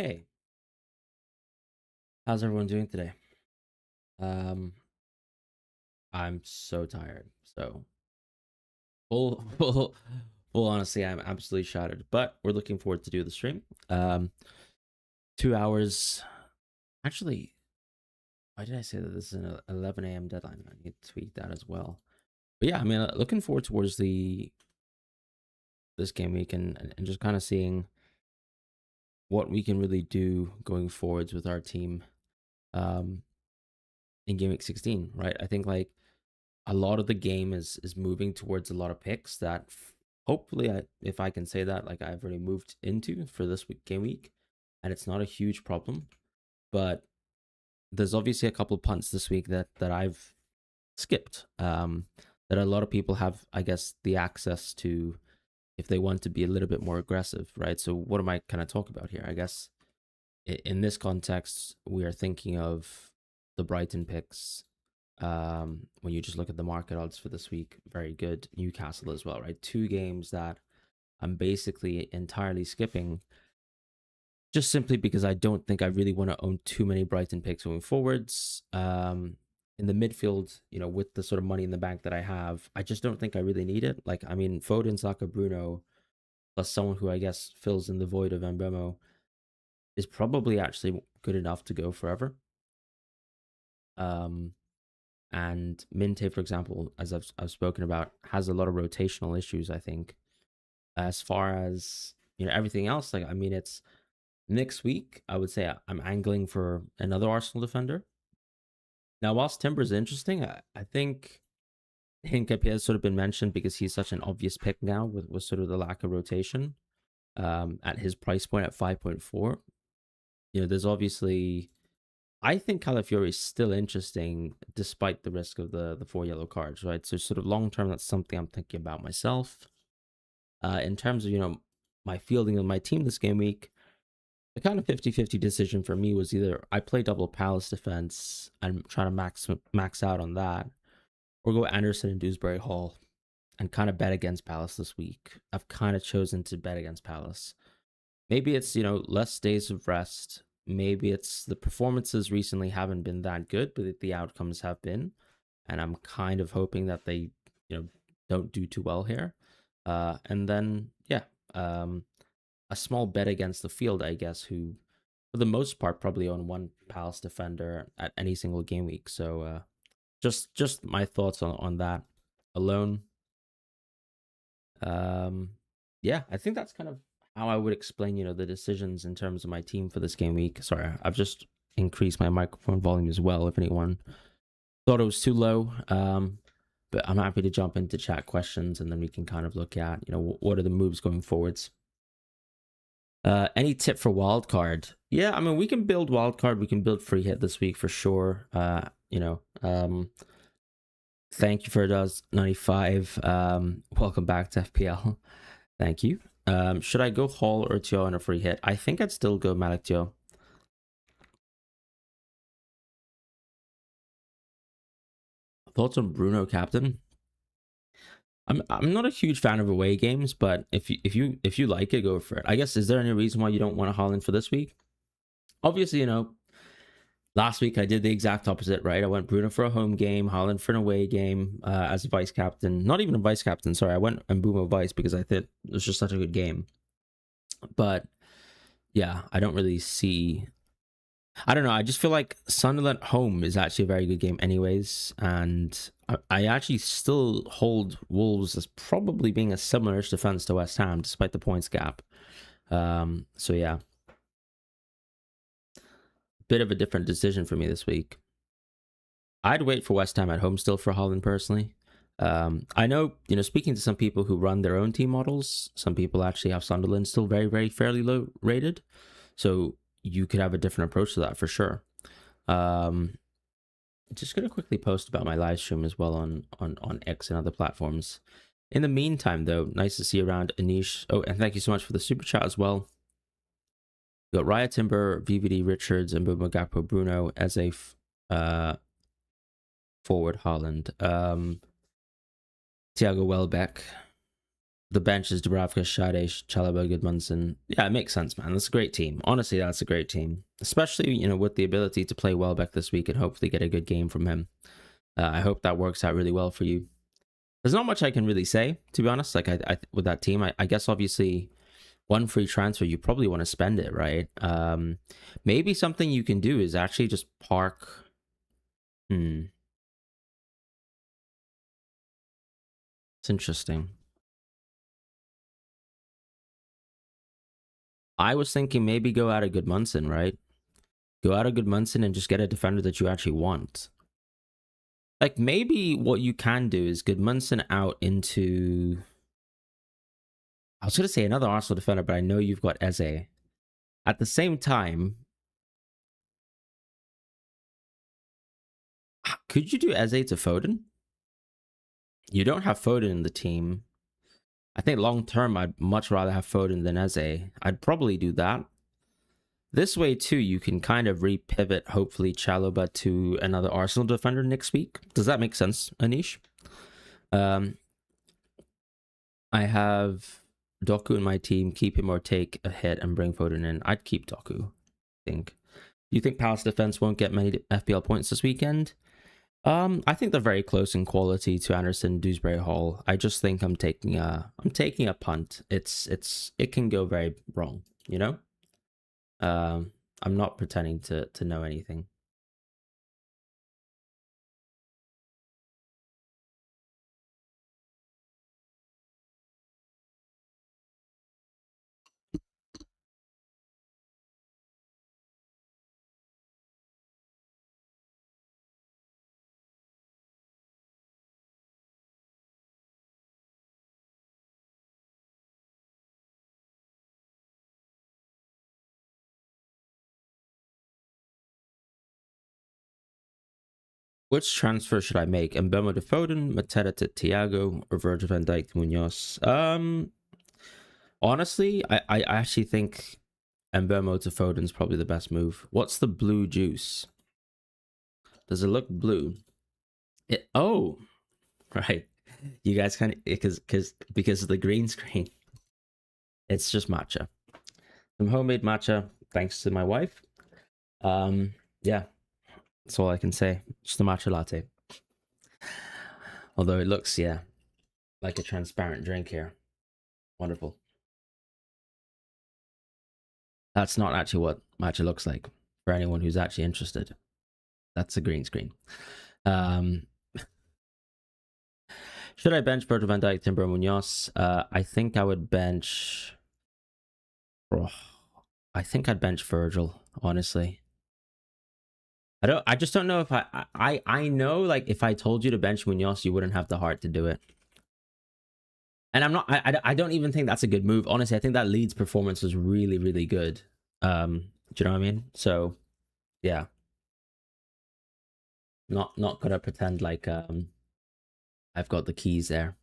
Hey, how's everyone doing today? Um, I'm so tired. So full, full honestly, I'm absolutely shattered. But we're looking forward to do the stream. Um, 2 hours. Actually, why did I say that this is an 11 a.m. deadline? I need to tweak that as well. But yeah, I mean, looking forward towards the this game week and just kind of seeing what we can really do going forwards with our team. Um, in game week 16, right? I think like a lot of the game is moving towards a lot of picks that hopefully if I can say that, like I've already moved into for this game week, and it's not a huge problem. But there's obviously a couple of punts this week that I've skipped, that a lot of people have, I guess, the access to if they want to be a little bit more aggressive, right? So what am I kind of talk about here? I guess in this context, we are thinking of the Brighton picks. When you just look at the market odds for this week, very good. Newcastle as well, right? Two games that I'm basically entirely skipping just simply because I don't think I really want to own too many Brighton picks going forwards. In the midfield, with the sort of money in the bank that I have, I just don't think I really need it. Like, I mean, Foden, Saka, Bruno, plus someone who I guess fills in the void of Mbemo is probably actually good enough to go forever. Um, and Minte, for example, as I've spoken about, has a lot of rotational issues. I think as far as everything else, like I mean, it's next week. I would say I'm angling for another Arsenal defender. Now, whilst Timber's interesting, I think Hincapié has sort of been mentioned because he's such an obvious pick now with sort of the lack of rotation at his price point at 5.4. There's obviously I think Calafiori is still interesting despite the risk of the four yellow cards, right? So sort of long term, that's something I'm thinking about myself. In terms of, my fielding of my team this game week, the kind of 50-50 decision for me was either I play double Palace defense and try to max out on that, or go Anderson and Dewsbury Hall and kind of bet against Palace this week. I've kind of chosen to bet against Palace. Maybe it's, less days of rest. Maybe it's the performances recently haven't been that good, but the outcomes have been. And I'm kind of hoping that they, don't do too well here. And then, yeah, a small bet against the field, I guess, who, for the most part, probably own one Palace defender at any single game week. So just my thoughts on that alone. Um, yeah, I think that's kind of how I would explain, the decisions in terms of my team for this game week. Sorry, I've just increased my microphone volume as well. If anyone thought it was too low, but I'm happy to jump into chat questions and then we can kind of look at, what are the moves going forwards. Any tip for wildcard? Yeah, I mean, we can build wildcard. We can build free hit this week for sure. Thank you for those 95. Welcome back to FPL. Thank you. Should I go Hall or Tio on a free hit? I think I'd still go Malik Tio. Thoughts on Bruno captain? I'm not a huge fan of away games, but if you like it, go for it. I guess, is there any reason why you don't want a Haaland for this week? Obviously, last week I did the exact opposite, right? I went Bruno for a home game, Haaland for an away game as a vice captain. Not even a vice captain, sorry. I went Mbeumo vice because I thought it was just such a good game. But yeah, I don't really see. I don't know. I just feel like Sunderland home is actually a very good game, anyways. And I actually still hold Wolves as probably being a similar defense to West Ham, despite the points gap. So yeah, bit of a different decision for me this week. I'd wait for West Ham at home still for Holland personally. I know, speaking to some people who run their own team models, some people actually have Sunderland still very, very fairly low rated. So you could have a different approach to that for sure. Just gonna quickly post about my live stream as well on X and other platforms. In the meantime, though, nice to see around Anish. Oh, and thank you so much for the super chat as well. We got Raya Timber, VVD Richards, and Mbeumo Gakpo Bruno as a forward Holland. Thiago Welbeck. The bench is Dubravka, Shade, Chalobah, Goodmanson. Yeah, it makes sense, man. That's a great team. Honestly, that's a great team. Especially, with the ability to play Welbeck this week and hopefully get a good game from him. I hope that works out really well for you. There's not much I can really say, to be honest. Like, I with that team, I guess obviously one free transfer, you probably want to spend it, right? Maybe something you can do is actually just park. It's interesting. I was thinking maybe go out of Goodmanson, right? Go out of Goodmanson and just get a defender that you actually want. Like, maybe what you can do is Goodmanson out into... I was going to say another Arsenal defender, but I know you've got Eze. At the same time, could you do Eze to Foden? You don't have Foden in the team. I think long term, I'd much rather have Foden than Eze. I'd probably do that. This way, too, you can kind of re-pivot, hopefully, Chalobah to another Arsenal defender next week. Does that make sense, Anish? I have Doku in my team. Keep him or take a hit and bring Foden in. I'd keep Doku, I think. Do you think Palace defense won't get many FPL points this weekend? I think they're very close in quality to Anderson, Dewsbury Hall. I just think I'm taking a punt. It can go very wrong, I'm not pretending to know anything. Which transfer should I make? Mbemo to Foden, Mateta to Thiago, or Virgil van Dijk to Munoz? Honestly, I actually think Mbemo to Foden is probably the best move. What's the blue juice? Does it look blue? Right. You guys kind of because of the green screen. It's just matcha. Some homemade matcha, thanks to my wife. Yeah. That's all I can say. Just a matcha latte. Although it looks, like a transparent drink here. Wonderful. That's not actually what matcha looks like for anyone who's actually interested. That's a green screen. Should I bench Virgil van Dijk, Timber, Munoz? I think I would bench... I think I'd bench Virgil, honestly. I just don't know if I know, like, if I told you to bench Munoz, you wouldn't have the heart to do it. And I don't even think that's a good move. Honestly, I think that Leeds performance was really, really good. Do you know what I mean? So, yeah. Not gonna pretend like I've got the keys there.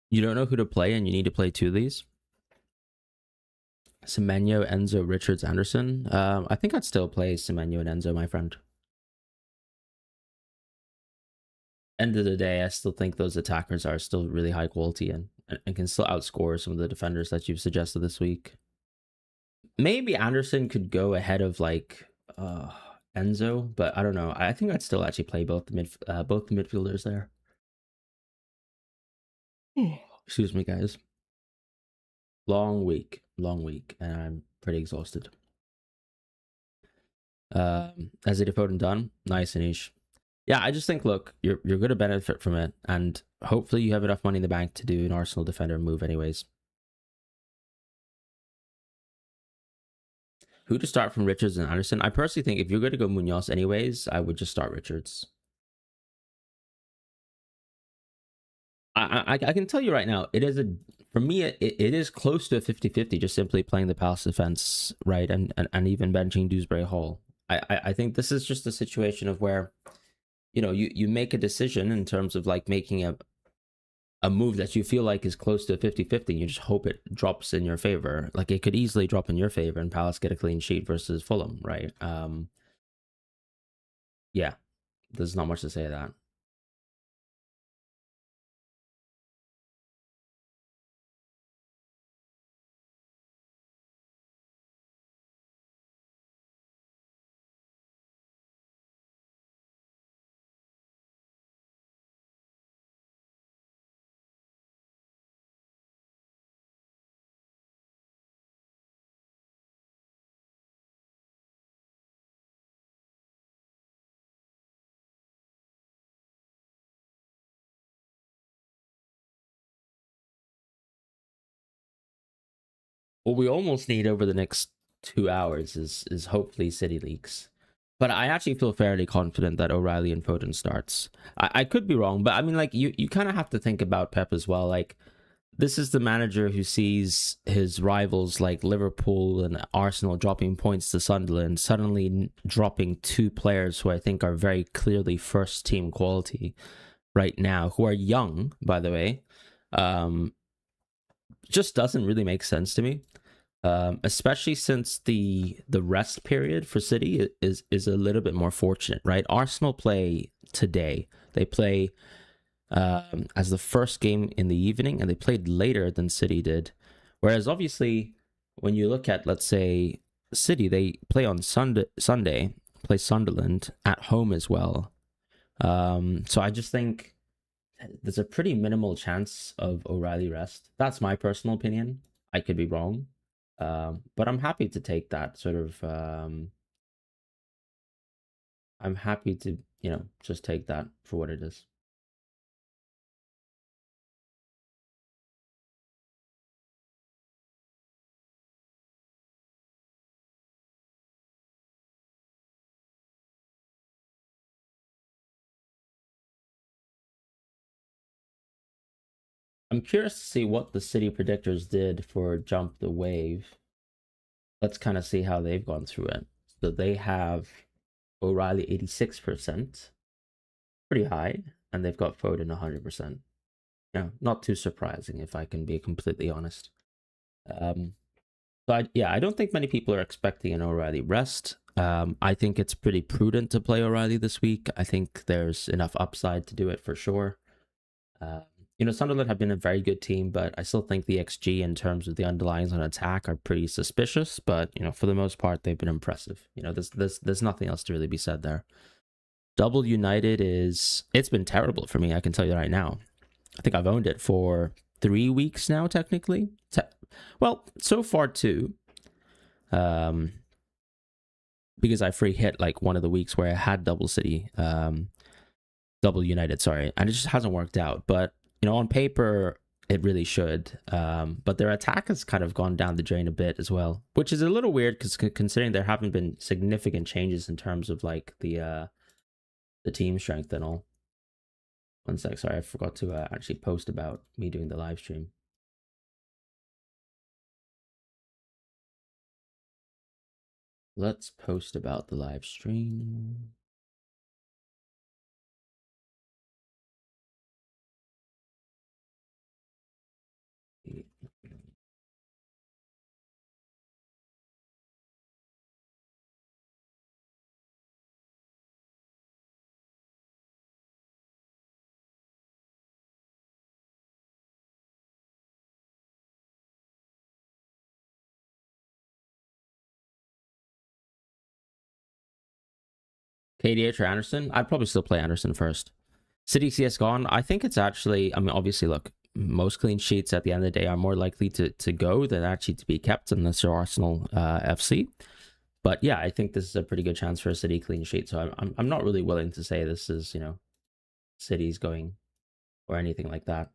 You don't know who to play and you need to play two of these? Semenyo, Enzo, Richards, Anderson. I think I'd still play Semenyo and Enzo, my friend. End of the day, I still think those attackers are still really high quality and can still outscore some of the defenders that you've suggested this week. Maybe Anderson could go ahead of like Enzo, but I don't know. I think I'd still actually play both the midfielders there. Excuse me, guys. Long week, and I'm pretty exhausted. As it Foden done, nice, Anish. Yeah, I just think, look, you're going to benefit from it, and hopefully you have enough money in the bank to do an Arsenal defender move anyways. Who to start from Richards and Anderson? I personally think if you're going to go Munoz anyways, I would just start Richards. I can tell you right now, it is for me, it is close to a 50-50 just simply playing the Palace defense, right? And even benching Dewsbury Hall. I think this is just a situation of where, you make a decision in terms of like making a move that you feel like is close to 50-50, you just hope it drops in your favor. Like it could easily drop in your favor and Palace get a clean sheet versus Fulham, right? Yeah, there's not much to say to that. What we almost need over the next 2 hours is hopefully City leaks. But I actually feel fairly confident that O'Reilly and Foden starts. I could be wrong, but I mean, like you kind of have to think about Pep as well. Like this is the manager who sees his rivals like Liverpool and Arsenal dropping points to Sunderland, suddenly dropping two players who I think are very clearly first team quality right now, who are young, by the way. Um, just doesn't really make sense to me. Especially since the rest period for City is a little bit more fortunate, right? Arsenal play today. They play as the first game in the evening, and they played later than City did. Whereas obviously, when you look at, let's say, City, they play on Sunday, play Sunderland at home as well. So I just think there's a pretty minimal chance of O'Reilly rest. That's my personal opinion. I could be wrong, but I'm happy to take that sort of. I'm happy to just take that for what it is. I'm curious to see what the city predictors did for Jump the Wave. Let's kind of see how they've gone through it. So they have O'Reilly 86%, pretty high, and they've got Foden 100%. Not too surprising if I can be completely honest. Um, yeah, I don't think many people are expecting an O'Reilly rest. I think it's pretty prudent to play O'Reilly this week. I think there's enough upside to do it for sure. Uh, Sunderland have been a very good team, but I still think the XG in terms of the underlyings on attack are pretty suspicious. But for the most part, they've been impressive. There's nothing else to really be said there. Double United it's been terrible for me. I can tell you right now. I think I've owned it for 3 weeks now, technically. Well, so far two, um, because I free hit like one of the weeks where I had double City, double United, sorry, and it just hasn't worked out. But on paper, it really should. But their attack has kind of gone down the drain a bit as well, which is a little weird because considering there haven't been significant changes in terms of like the team strength and all. One sec, sorry, I forgot to actually post about me doing the live stream. Let's post about the live stream. KDH or Anderson? I'd probably still play Anderson first. City CS gone. I think it's actually, I mean, obviously, look, most clean sheets at the end of the day are more likely to go than actually to be kept unless you're Arsenal FC. But yeah, I think this is a pretty good chance for a City clean sheet. So I'm not really willing to say this is, City's going or anything like that.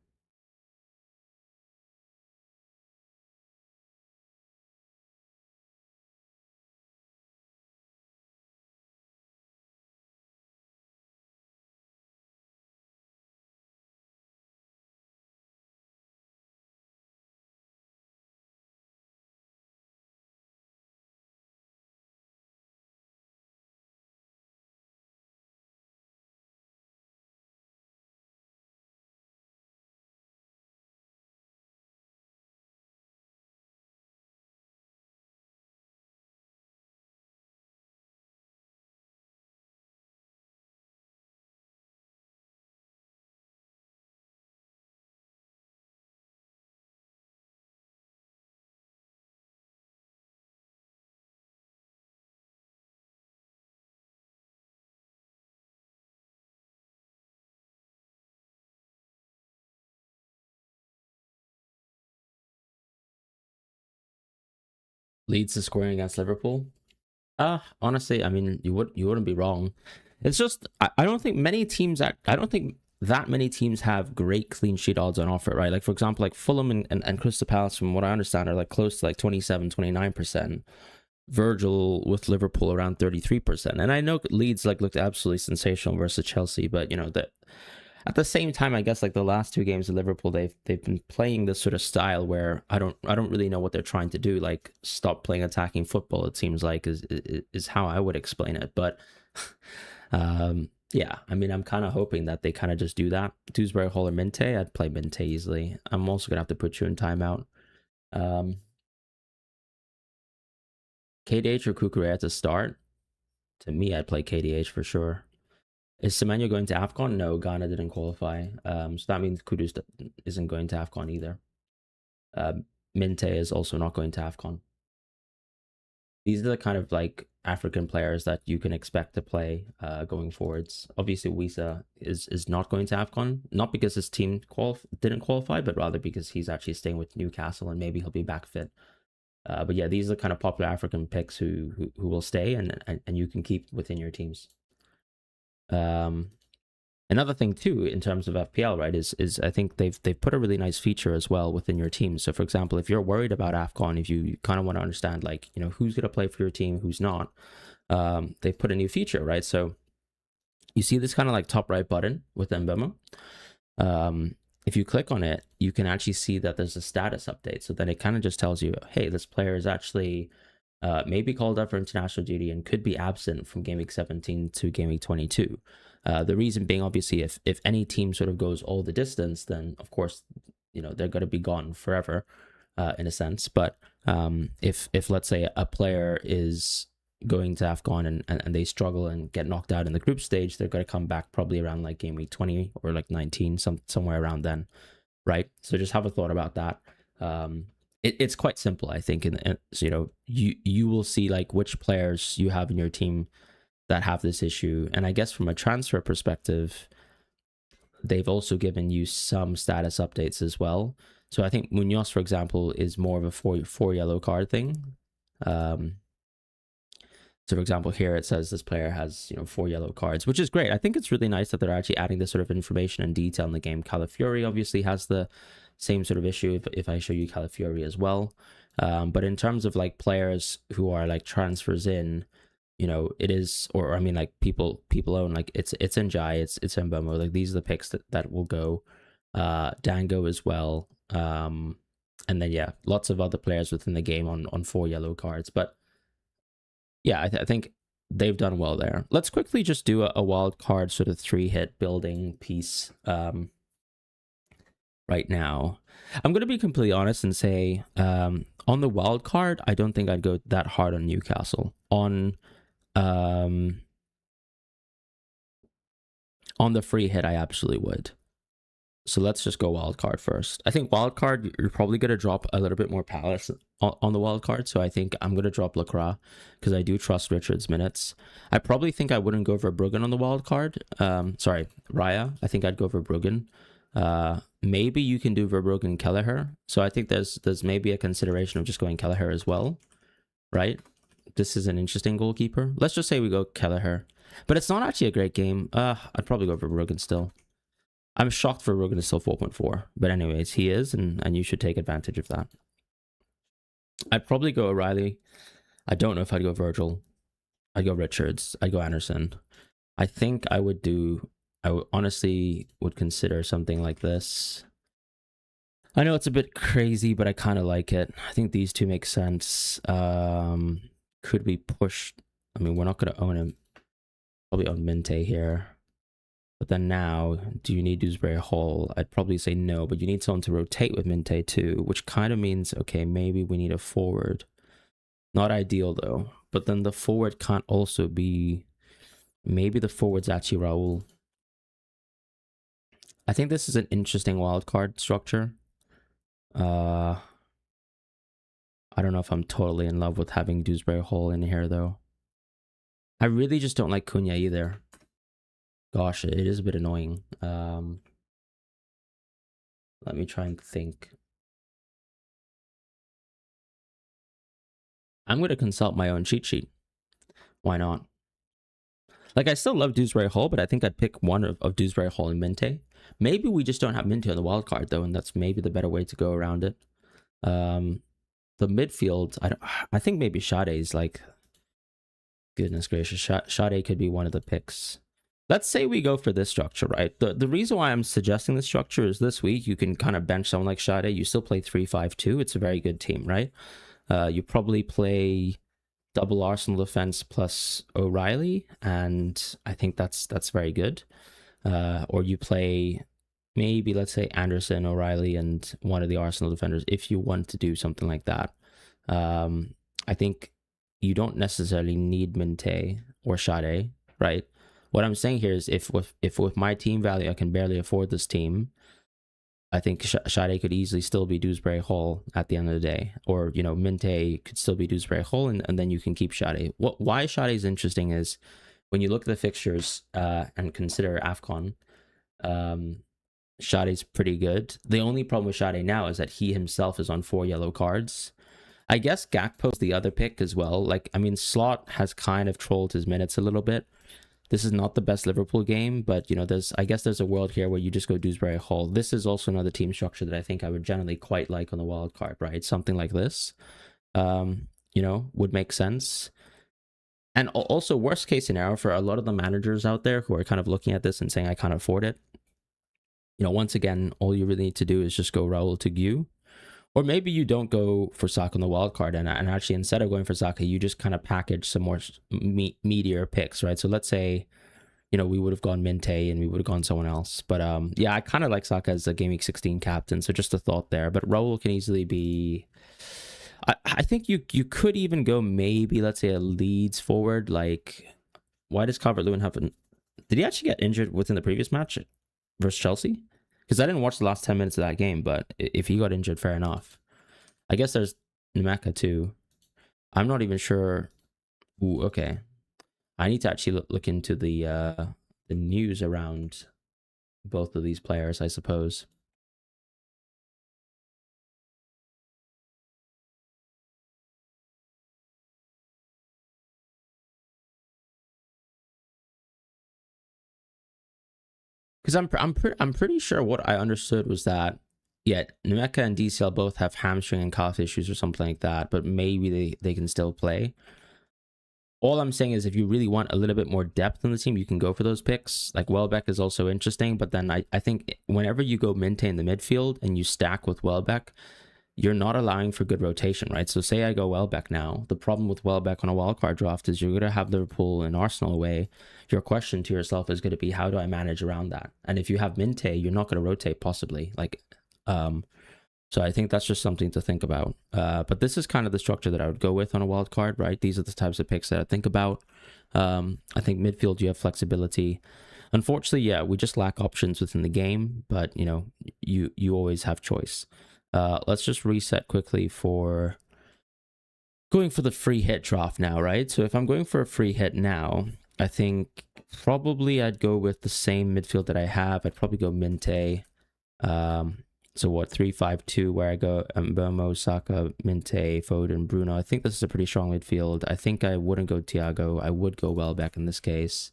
Leeds is scoring against Liverpool. Honestly, I mean, you wouldn't be wrong. It's just I don't think many teams I don't think that many teams have great clean sheet odds on offer, right? Like for example, like Fulham and Crystal Palace, from what I understand, are like close to like 27, 29%. Virgil with Liverpool around 33%. And I know Leeds like looked absolutely sensational versus Chelsea, but you know that at the same time, I guess like the last two games of Liverpool, they've been playing this sort of style where I don't really know what they're trying to do. Like stop playing attacking football. It seems like is how I would explain it. But yeah, I mean, I'm kind of hoping that they kind of just do that. Dewsbury Hall or Minte, I'd play Minte easily. I'm also gonna have to put you in timeout. KDH or Kukurea to start. To me, I'd play KDH for sure. Is Semenyo going to AFCON? No, Ghana didn't qualify. So that means Kudus isn't going to AFCON either. Minte is also not going to AFCON. These are the kind of like African players that you can expect to play going forwards. Obviously, Wisa is not going to AFCON, not because his team didn't qualify, but rather because he's actually staying with Newcastle and maybe he'll be back fit. But yeah, these are the kind of popular African picks who will stay and you can keep within your teams. Another thing too, in terms of FPL, right, is I think they've put a really nice feature as well within your team. So for example, if you're worried about AFCON, if you kind of want to understand like, you know, who's going to play for your team, who's not, they've put a new feature, right? So you see this kind of like top right button with Mbemo. If you click on it, you can actually see that there's a status update. So then it kind of just tells you, hey, this player is actually maybe called up for international duty and could be absent from game week 17 to game week 22. The reason being, obviously, if any team sort of goes all the distance, then of course, you know, they're going to be gone forever, in a sense. But if let's say a player is going to AFCON and they struggle and get knocked out in the group stage, they're going to come back probably around like game week 20 or like 19, somewhere around then, right? So just have a thought about that. It's quite simple, I think, and so, you know, you will see like which players you have in your team that have this issue, and I guess from a transfer perspective, they've also given you some status updates as well. So I think Munoz, for example, is more of a four yellow card thing. So for example, here it says this player has, you know, 4 yellow cards, which is great. I think it's really nice that they're actually adding this sort of information and detail in the game. Calafiori obviously has the same sort of issue if I show you Calafiori as well. But in terms of like players who are like transfers in, you know, it is, or I mean like people own, like it's Njai, it's Mbemo, like these are the picks that will go. Dango as well. And then yeah, lots of other players within the game on 4 yellow cards. But yeah, I think they've done well there. Let's quickly just do a wild card sort of 3-hit building piece right now. I'm going to be completely honest and say on the wild card, I don't think I'd go that hard on Newcastle. On the free hit, I absolutely would. So let's just go wild card first. I think wild card, you're probably going to drop a little bit more Palace on the wild card. So I think I'm going to drop Lacroix because I do trust Richard's minutes. I probably think I wouldn't go for Bruggen on the wild card. Sorry, Raya. I think I'd go for Bruggen. Maybe you can do Verbruggen Kelleher. So I think there's maybe a consideration of just going Kelleher as well, right? This is an interesting goalkeeper. Let's just say we go Kelleher. But it's not actually a great game. I'd probably go for Bruggen still. I'm shocked for Rogan is still 4.4. But anyways, he is, and you should take advantage of that. I'd probably go O'Reilly. I don't know if I'd go Virgil. I'd go Richards. I'd go Anderson. I think I honestly would consider something like this. I know it's a bit crazy, but I kind of like it. I think these two make sense. Could be pushed. I mean, we're not going to own him. Probably own Minte here. But then now, do you need Dewsbury Hall? I'd probably say no, but you need someone to rotate with Minte too, which kind of means, okay, maybe we need a forward. Not ideal though. But then the forward can't also be... Maybe the forward's actually Raul. I think this is an interesting wildcard structure. I don't know if I'm totally in love with having Dewsbury Hall in here though. I really just don't like Cunha either. Gosh, it is a bit annoying. Let me try and think. I'm going to consult my own cheat sheet. Why not? Like, I still love Dewsbury Hall, but I think I'd pick one of Dewsbury Hall and Minte. Maybe we just don't have Minte on the wild card, though, and that's maybe the better way to go around it. The midfield, I think maybe Sade's like, goodness gracious, Sade could be one of the picks. Let's say we go for this structure, right? The reason why I'm suggesting this structure is this week you can kind of bench someone like Sade. You still play 3-5-2. It's a very good team, right? You probably play double Arsenal defense plus O'Reilly, and I think that's very good. Or you play maybe, let's say, Anderson, O'Reilly, and one of the Arsenal defenders if you want to do something like that. I think you don't necessarily need Minte or Sade, right? What I'm saying here is if with my team value I can barely afford this team, I think Sade could easily still be Dewsbury Hall at the end of the day. Or, you know, Minte could still be Dewsbury Hall, and then you can keep Sade. Why Sade is interesting is when you look at the fixtures and consider AFCON, Sade's pretty good. The only problem with Sade now is that he himself is on 4 yellow cards. I guess Gakpo's the other pick as well. Like, I mean, Slot has kind of trolled his minutes a little bit. This is not the best Liverpool game, but, you know, I guess there's a world here where you just go Dewsbury Hall. This is also another team structure that I think I would generally quite like on the wild card, right? Something like this, you know, would make sense. And also, worst case scenario for a lot of the managers out there who are kind of looking at this and saying, I can't afford it. You know, once again, all you really need to do is just go Raul to Gu. Or maybe you don't go for Saka on the wild card, and actually instead of going for Saka, you just kind of package some more meatier picks, right? So let's say, you know, we would have gone Minte and we would have gone someone else. But yeah, I kind of like Saka as a Game Week 16 captain, so just a thought there. But Raul can easily be... I think you could even go maybe, let's say, a Leeds forward. Like, why does Calvert-Lewin have... Did he actually get injured within the previous match versus Chelsea? Because I didn't watch the last 10 minutes of that game, but if he got injured, fair enough. I guess there's Nemeka too. I'm not even sure. Ooh, okay. I need to actually look into the news around both of these players, I suppose. Because I'm pretty sure what I understood was that, yeah, Nemeka and DCL both have hamstring and calf issues or something like that, but maybe they can still play. All I'm saying is if you really want a little bit more depth in the team, you can go for those picks. Like, Welbeck is also interesting, but then I think whenever you go Minte in the midfield and you stack with Welbeck, you're not allowing for good rotation, right? So say I go Welbeck now. The problem with Welbeck on a wildcard draft is you're going to have Liverpool and Arsenal away. Your question to yourself is going to be, how do I manage around that? And if you have Minte, you're not going to rotate possibly. Like, so I think that's just something to think about. But this is kind of the structure that I would go with on a wild card, right? These are the types of picks that I think about. I think midfield, you have flexibility. Unfortunately, yeah, we just lack options within the game, but, you know, you always have choice. Let's just reset quickly for going for the free hit draft now, right? So if I'm going for a free hit now, I think probably I'd go with the same midfield that I have. I'd probably go Minte. So what, 3-5-2, where I go Mbeumo, Saka, Minte, Foden, Bruno. I think this is a pretty strong midfield. I think I wouldn't go Thiago. I would go Welbeck in this case,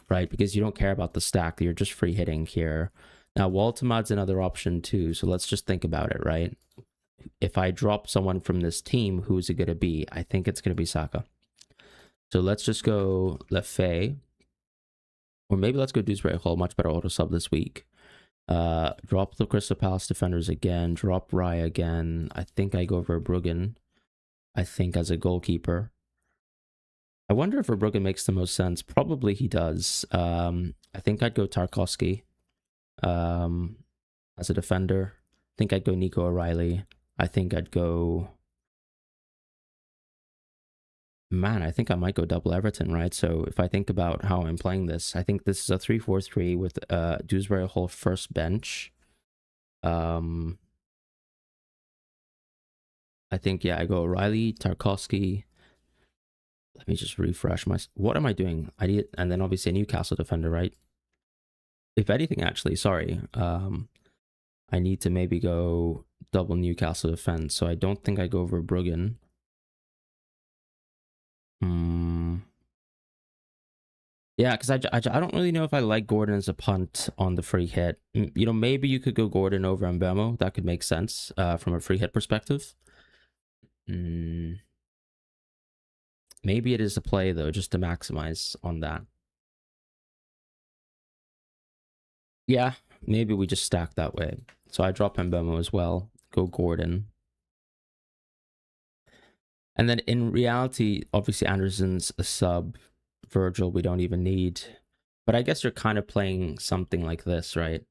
right? Because you don't care about the stack. You're just free hitting here. Now, Waltemad's another option too. So let's just think about it, right? If I drop someone from this team, who's it going to be? I think it's going to be Saka. So let's just go Lefebvre. Or maybe let's go Dewsbury Hall. Much better auto sub this week. Drop the Crystal Palace defenders again. Drop Raya again. I think I go Verbruggen. I think as a goalkeeper. I wonder if Verbruggen makes the most sense. Probably he does. I think I'd go Tarkowski as a defender. I think I'd go Nico O'Reilly. I think I'd go... Man, I think I might go double Everton, right? So if I think about how I'm playing this, I think this is a 3-4-3 with Dewsbury Hall first bench. I think, yeah, I go O'Reilly, Tarkowski. Let me just refresh my... What am I doing? And then obviously a Newcastle defender, right? If anything, actually, sorry. I need to maybe go double Newcastle defense. So I don't think I go Verbruggen. Hmm. Yeah, because I don't really know if I like Gordon as a punt on the free hit. You know, maybe you could go Gordon over Mbemo. That could make sense from a free hit perspective. Mm, maybe it is a play, though, just to maximize on that. Yeah, maybe we just stack that way. So I drop Mbemo as well, go Gordon. And then in reality, obviously Anderson's a sub. Virgil, we don't even need. But I guess you're kind of playing something like this, right?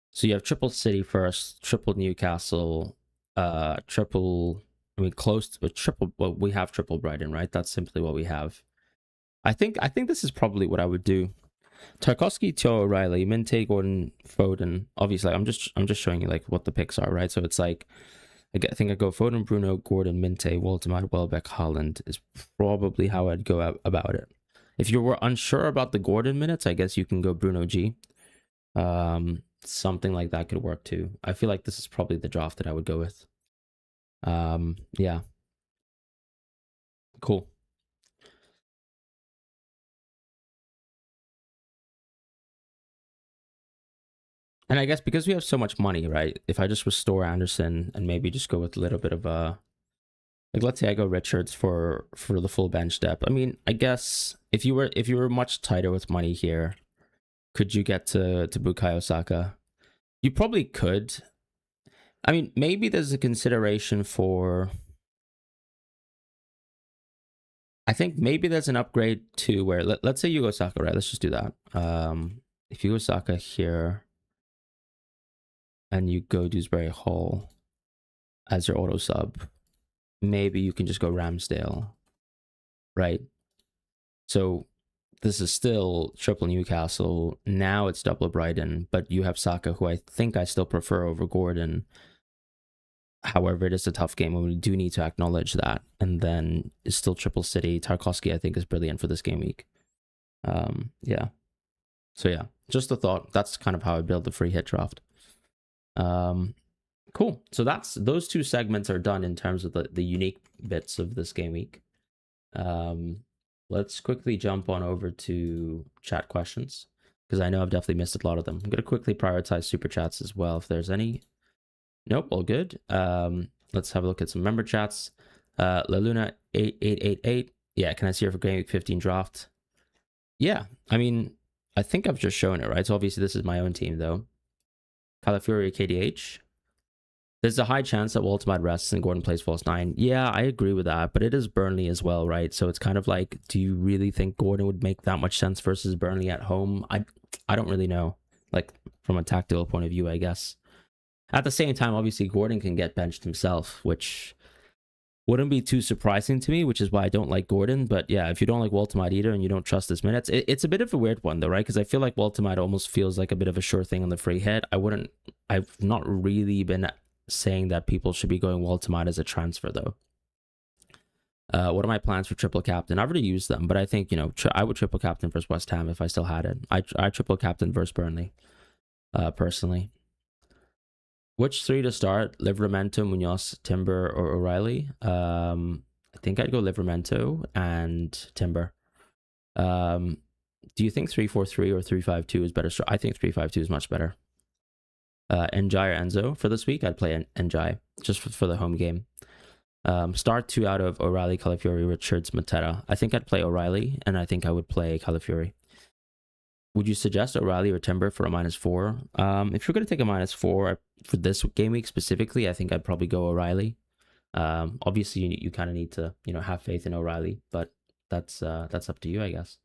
So you have triple City first, triple Newcastle, triple. I mean, close to triple. Well, we have triple Brighton, right? That's simply what we have. I think this is probably what I would do. Tarkowski, Tio O'Reilly, Minte, Gordon, Foden. Obviously, I'm just showing you like what the picks are, right? So it's like I think I go Foden, Bruno, Gordon, Minte, Waldemar, Welbeck, Holland is probably how I'd go about it. If you were unsure about the Gordon minutes, I guess you can go Bruno G. Something like that could work too. I feel like this is probably the draft that I would go with. Yeah, cool. And I guess because we have so much money, right? If I just restore Anderson and maybe just go with a little bit of a like, let's say I go Richards for the full bench depth. I mean, I guess if you were much tighter with money here, could you get to Bukayo Saka? You probably could. I mean, maybe there's a consideration for. I think maybe there's an upgrade to where let's say you go Saka, right? Let's just do that. If you go Saka here and you go Dewsbury Hall as your auto sub, maybe you can just go Ramsdale, right? So this is still triple Newcastle. Now it's double Brighton, but you have Saka, who I think I still prefer over Gordon. However, it is a tough game, and we do need to acknowledge that. And then it's still triple City. Tarkowski, I think, is brilliant for this game week. Yeah. So yeah, just a thought. That's kind of how I build the free hit draft. Um, cool. So that's those two segments are done in terms of the unique bits of this game week. Um, let's quickly jump on over to chat questions because I know I've definitely missed a lot of them. I'm gonna quickly prioritize super chats as well if there's any. Nope, all good. Let's have a look at some member chats. La Luna 8888. Yeah, can I see her for Game Week 15 draft? Yeah, I mean, I think I've just shown it, right? So obviously this is my own team though. Calafury KDH. There's a high chance that Waltermad rests and Gordon plays false nine. Yeah, I agree with that, but it is Burnley as well, right? So it's kind of like, do you really think Gordon would make that much sense versus Burnley at home? I don't really know. Like from a tactical point of view, I guess. At the same time, obviously Gordon can get benched himself, which wouldn't be too surprising to me, which is why I don't like Gordon. But yeah, if you don't like Waltermite either and you don't trust his minutes, it's a bit of a weird one though, right? Because I feel like Waltermite almost feels like a bit of a sure thing on the free hit. I've not really been saying that people should be going Waltermite as a transfer though. What are my plans for triple captain? I've already used them, but I think, I would triple captain versus West Ham if I still had it. I triple captain versus Burnley, personally. Which three to start? Livramento, Munoz, Timber, or O'Reilly? I think I'd go Livramento and Timber. Do you think 3-4-3 or 3-5-2 is better? I think 3-5-2 is much better. Njai or Enzo for this week? I'd play Njai just for the home game. Start two out of O'Reilly, Calafiori, Richards, Matera. I think I'd play O'Reilly, and I think I would play Calafiori. Would you suggest O'Reilly or Timber for a -4? If you're going to take a -4 for this game week specifically, I think I'd probably go O'Reilly. Obviously, you kind of need to have faith in O'Reilly, but that's up to you, I guess.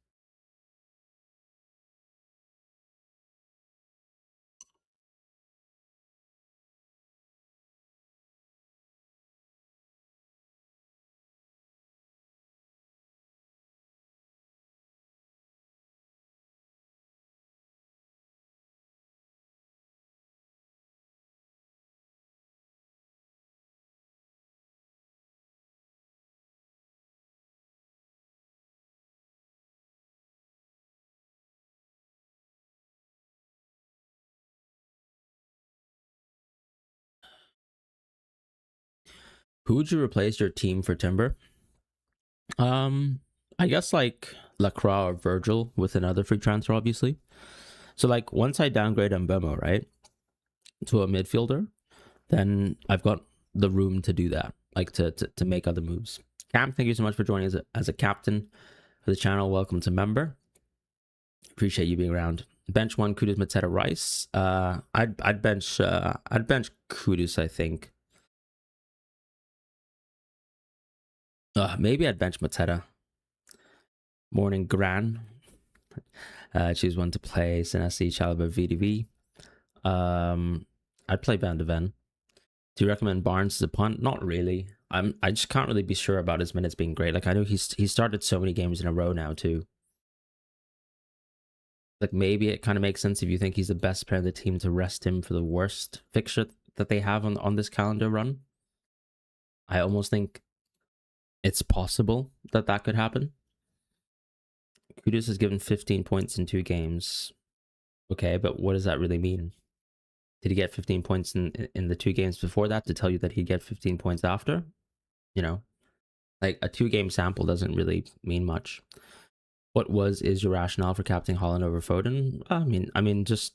Who would you replace your team for Timber? I guess like Lacroix or Virgil with another free transfer, obviously. So like once I downgrade Mbemo, right, to a midfielder, then I've got the room to do that, like to make other moves. Cam, thank you so much for joining as a captain for the channel. Welcome to member. Appreciate you being around. Bench one, Kudus, Mateta, Rice. I'd bench Kudus, I think. Maybe I'd bench Mateta. Morning, Gran. Choose one to play. Senesi, Chalaba, VDV. I'd play Van de Ven. Do you recommend Barnes as a punt? Not really. I just can't really be sure about his minutes being great. Like I know he started so many games in a row now too. Like maybe it kind of makes sense if you think he's the best player in the team to rest him for the worst fixture that they have on this calendar run. I almost think it's possible that that could happen. Kudus has given 15 points in 2 games. Okay, but what does that really mean? Did he get 15 points in the 2 games before that to tell you that he'd get 15 points after? You know, like a 2 game sample doesn't really mean much. What is your rationale for captaining Holland over Foden? I mean, just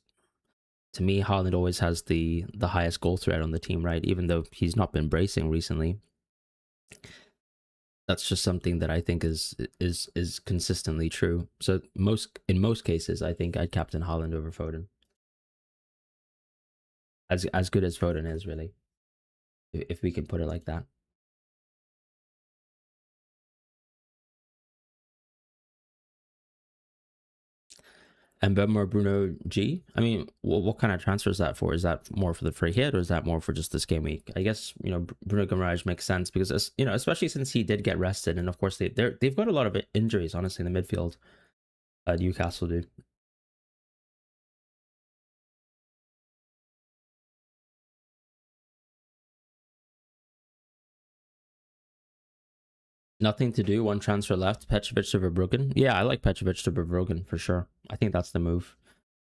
to me, Holland always has the highest goal threat on the team, right? Even though he's not been bracing recently, that's just something that I think is consistently true. So in most cases, I think I'd captain Holland over Foden. As good as Foden is, really, if we can put it like that. And Bemar Bruno G. I mean, what kind of transfer is that for? Is that more for the free hit, or is that more for just this game week? I guess Bruno Guimaraes makes sense because especially since he did get rested, and of course they've got a lot of injuries, honestly, in the midfield. Newcastle do. Nothing to do. One transfer left. Petrovic to Verbruggen. Yeah, I like Petrovic to Verbruggen for sure. I think that's the move.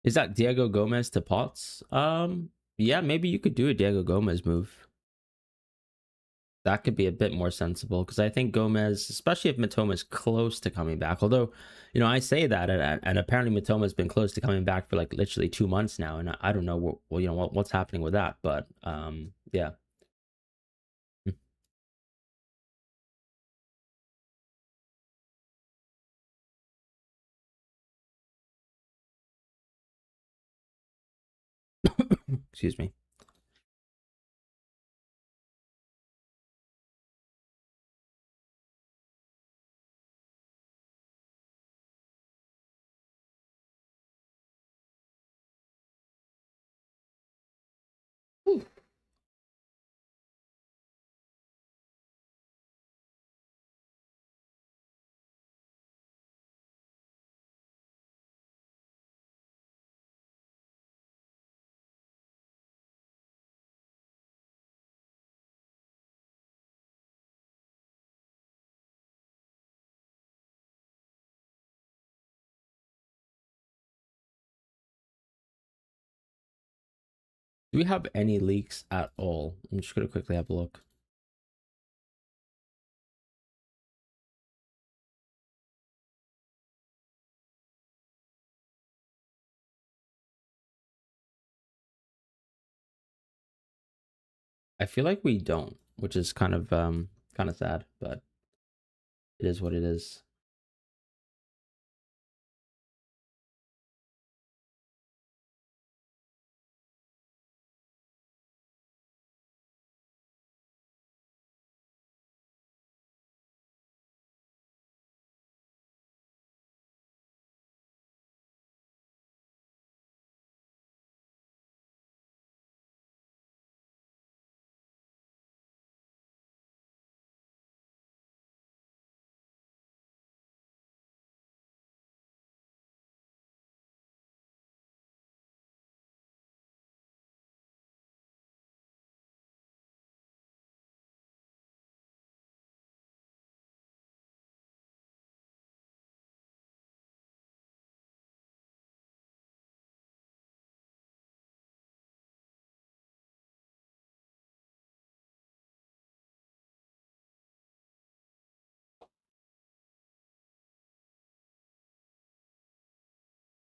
Is that Diego Gomez to Potts? Yeah, maybe you could do a Diego Gomez move. That could be a bit more sensible because I think Gomez, especially if Matoma is close to coming back, although I say that and apparently Matoma has been close to coming back for like literally 2 months now, and I don't know what's happening with that, but yeah. Excuse me. Do we have any leaks at all? I'm just gonna quickly have a look. I feel like we don't, which is kind of sad, but it is what it is.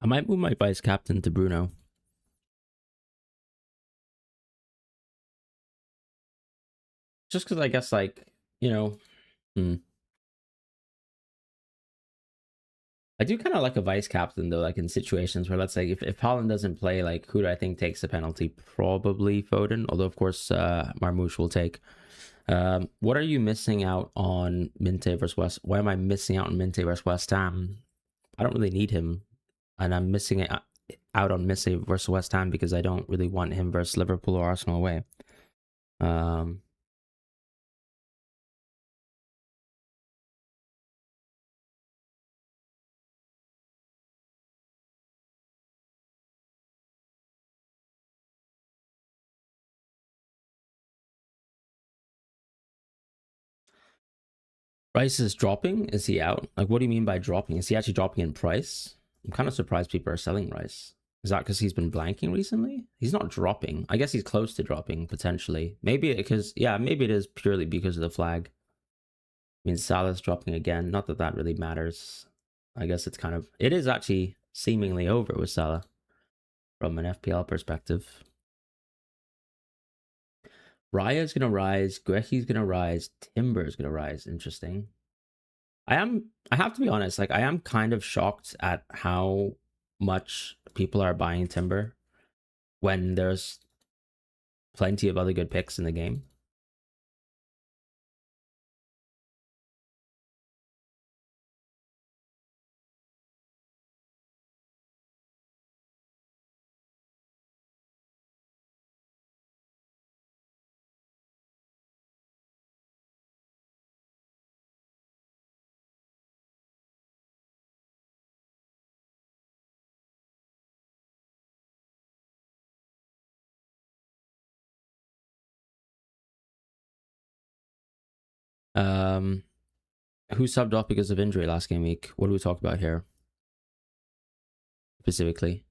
I might move my vice captain to Bruno. Just because I guess, like, you know, I do kind of like a vice captain, though, like in situations where, let's say, if Haaland doesn't play, like, who do I think takes the penalty? Probably Foden, although, of course, Marmoush will take. What are you missing out on Minte versus West? Why am I missing out on Minte versus West Ham? I don't really need him, and I'm missing it out on Minte versus West Ham because I don't really want him versus Liverpool or Arsenal away. Price is dropping. Is he out? Like, what do you mean by dropping? Is he actually dropping in price? I'm kind of surprised people are selling Rice. Is that because he's been blanking recently? He's not dropping. I guess he's close to dropping, potentially. Maybe because, yeah, maybe it is purely because of the flag. I mean, Salah's dropping again. Not that that really matters. I guess it's kind of... It is actually seemingly over with Salah from an FPL perspective. Raya's going to rise. Guehi's going to rise. Timber's going to rise. Interesting. I have to be honest, like, I am kind of shocked at how much people are buying Timber when there's plenty of other good picks in the game. Um, who subbed off because of injury last game week? What do we talk about here specifically?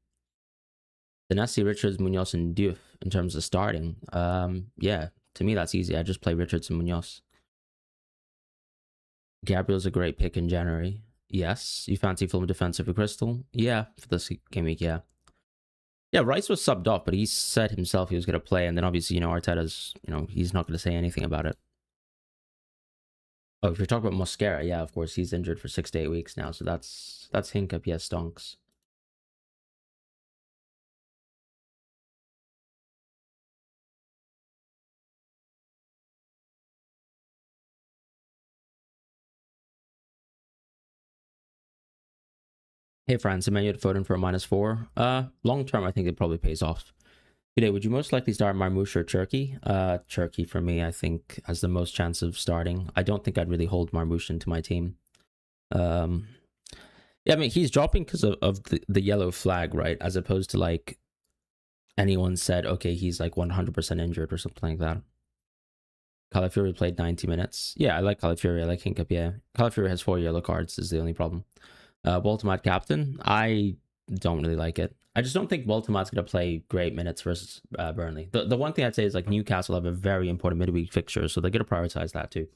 Dynasty, Richards, Munoz, and Diouf in terms of starting. Yeah, to me that's easy. I just play Richards and Munoz. Gabriel's a great pick in January. Yes. You fancy Fulham defensive for Crystal? Yeah, for this game week, yeah. Yeah, Rice was subbed off, but he said himself he was going to play, and then obviously, Arteta's, he's not going to say anything about it. Oh, if you're talking about Mosquera, yeah, of course, he's injured for 6 to 8 weeks now, so that's Hincap, yes, stonks. Hey, Fran, Semenyo to Foden for a -4. Long term, I think it probably pays off. Today, would you most likely start Marmoush or Turkey? Turkey for me, I think, has the most chance of starting. I don't think I'd really hold Marmoush into my team. Yeah, I mean, he's dropping because of the yellow flag, right? As opposed to, like, anyone said, okay, he's like 100% injured or something like that. Calafiori played 90 minutes. Yeah, I like Calafiori. I like Hincap, yeah. Calafiori has 4 yellow cards is the only problem. Baltimore captain, I don't really like it. I just don't think Baltimore's going to play great minutes versus Burnley. The one thing I'd say is, like, Newcastle have a very important midweek fixture, so they're going to prioritize that too.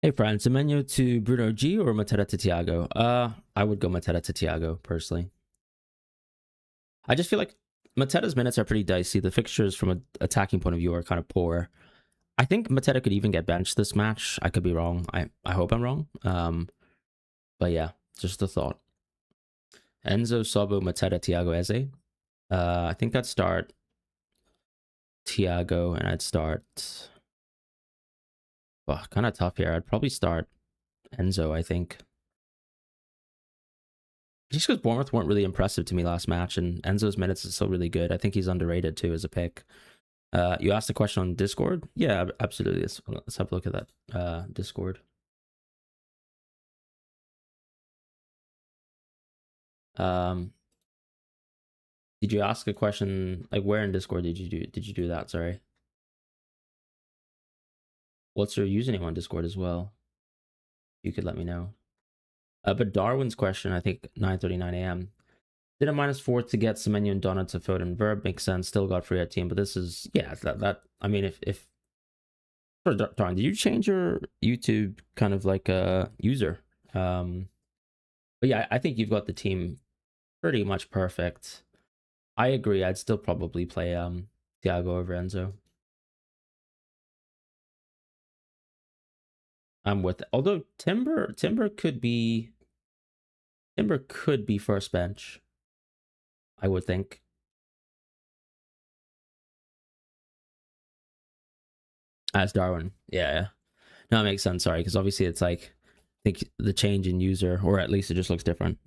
Hey, Fran, Semenyo to Bruno G or Mateta to Thiago? I would go Mateta to Thiago, personally. I just feel like Mateta's minutes are pretty dicey. The fixtures from an attacking point of view are kind of poor. I think Mateta could even get benched this match. I could be wrong. I hope I'm wrong. But yeah, just a thought. Enzo, Sobo, Mateta, Thiago, Eze. I think I'd start Thiago and I'd start... kind of tough here. I'd probably start Enzo, I think. Just because Bournemouth weren't really impressive to me last match, and Enzo's minutes is still really good. I think he's underrated too as a pick. You asked a question on Discord? Yeah, absolutely. Let's have a look at that Discord. Um, did you ask a question like where in Discord did you do that? Sorry. What's your username on Discord as well? You could let me know. But Darwin's question, I think 9:39 a.m. Did a -4 to get Semenyo and Donna to Foden Verb makes sense. Still got free at team, but this is that I mean if Darwin, did you change your YouTube kind of like user? But yeah, I think you've got the team pretty much perfect. I agree. I'd still probably play Thiago over Enzo. I'm with it. Although Timber could be first bench, I would think. As Darwin. Yeah. No, it makes sense. Sorry, because obviously it's like I think the change in user, or at least it just looks different.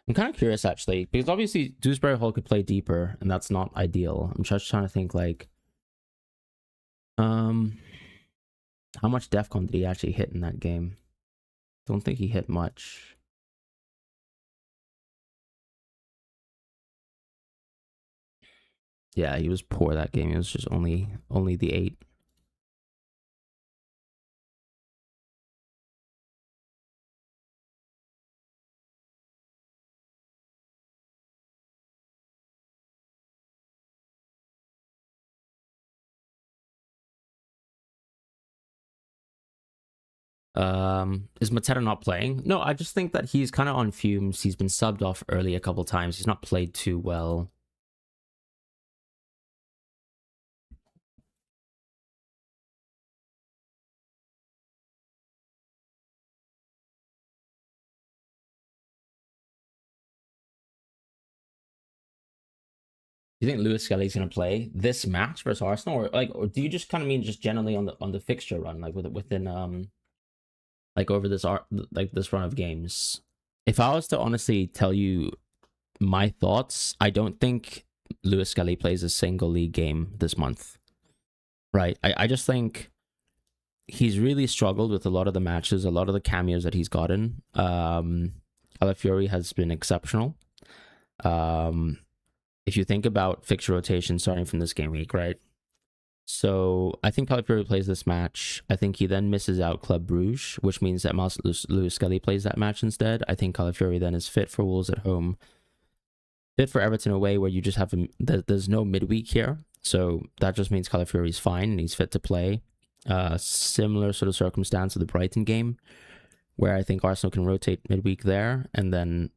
I'm kind of curious actually, because obviously Dewsbury Hall could play deeper, and that's not ideal. I'm just trying to think like, how much DEFCON did he actually hit in that game? Don't think he hit much. Yeah, he was poor that game. It was just only the 8. Is Mateta not playing? No, I just think that he's kind of on fumes. He's been subbed off early a couple times. He's not played too well. Do you think Lewis Skelly's gonna play this match versus Arsenal, or do you just kind of mean just generally on the fixture run, like within like over this like this run of games? If I was to honestly tell you my thoughts, I don't think Lewis Skelly plays a single league game this month. Right. I just think he's really struggled with a lot of the matches, a lot of the cameos that he's gotten. Calafiori has been exceptional. If you think about fixture rotation starting from this game week, right? So I think Calafiori plays this match. I think he then misses out Club Bruges, which means that Lewis Skelly plays that match instead. I think Calafiori then is fit for Wolves at home, fit for Everton away, where you just have there's no midweek here. So that just means Calafiori's fine and he's fit to play. Similar sort of circumstance of the Brighton game, where I think Arsenal can rotate midweek there. And then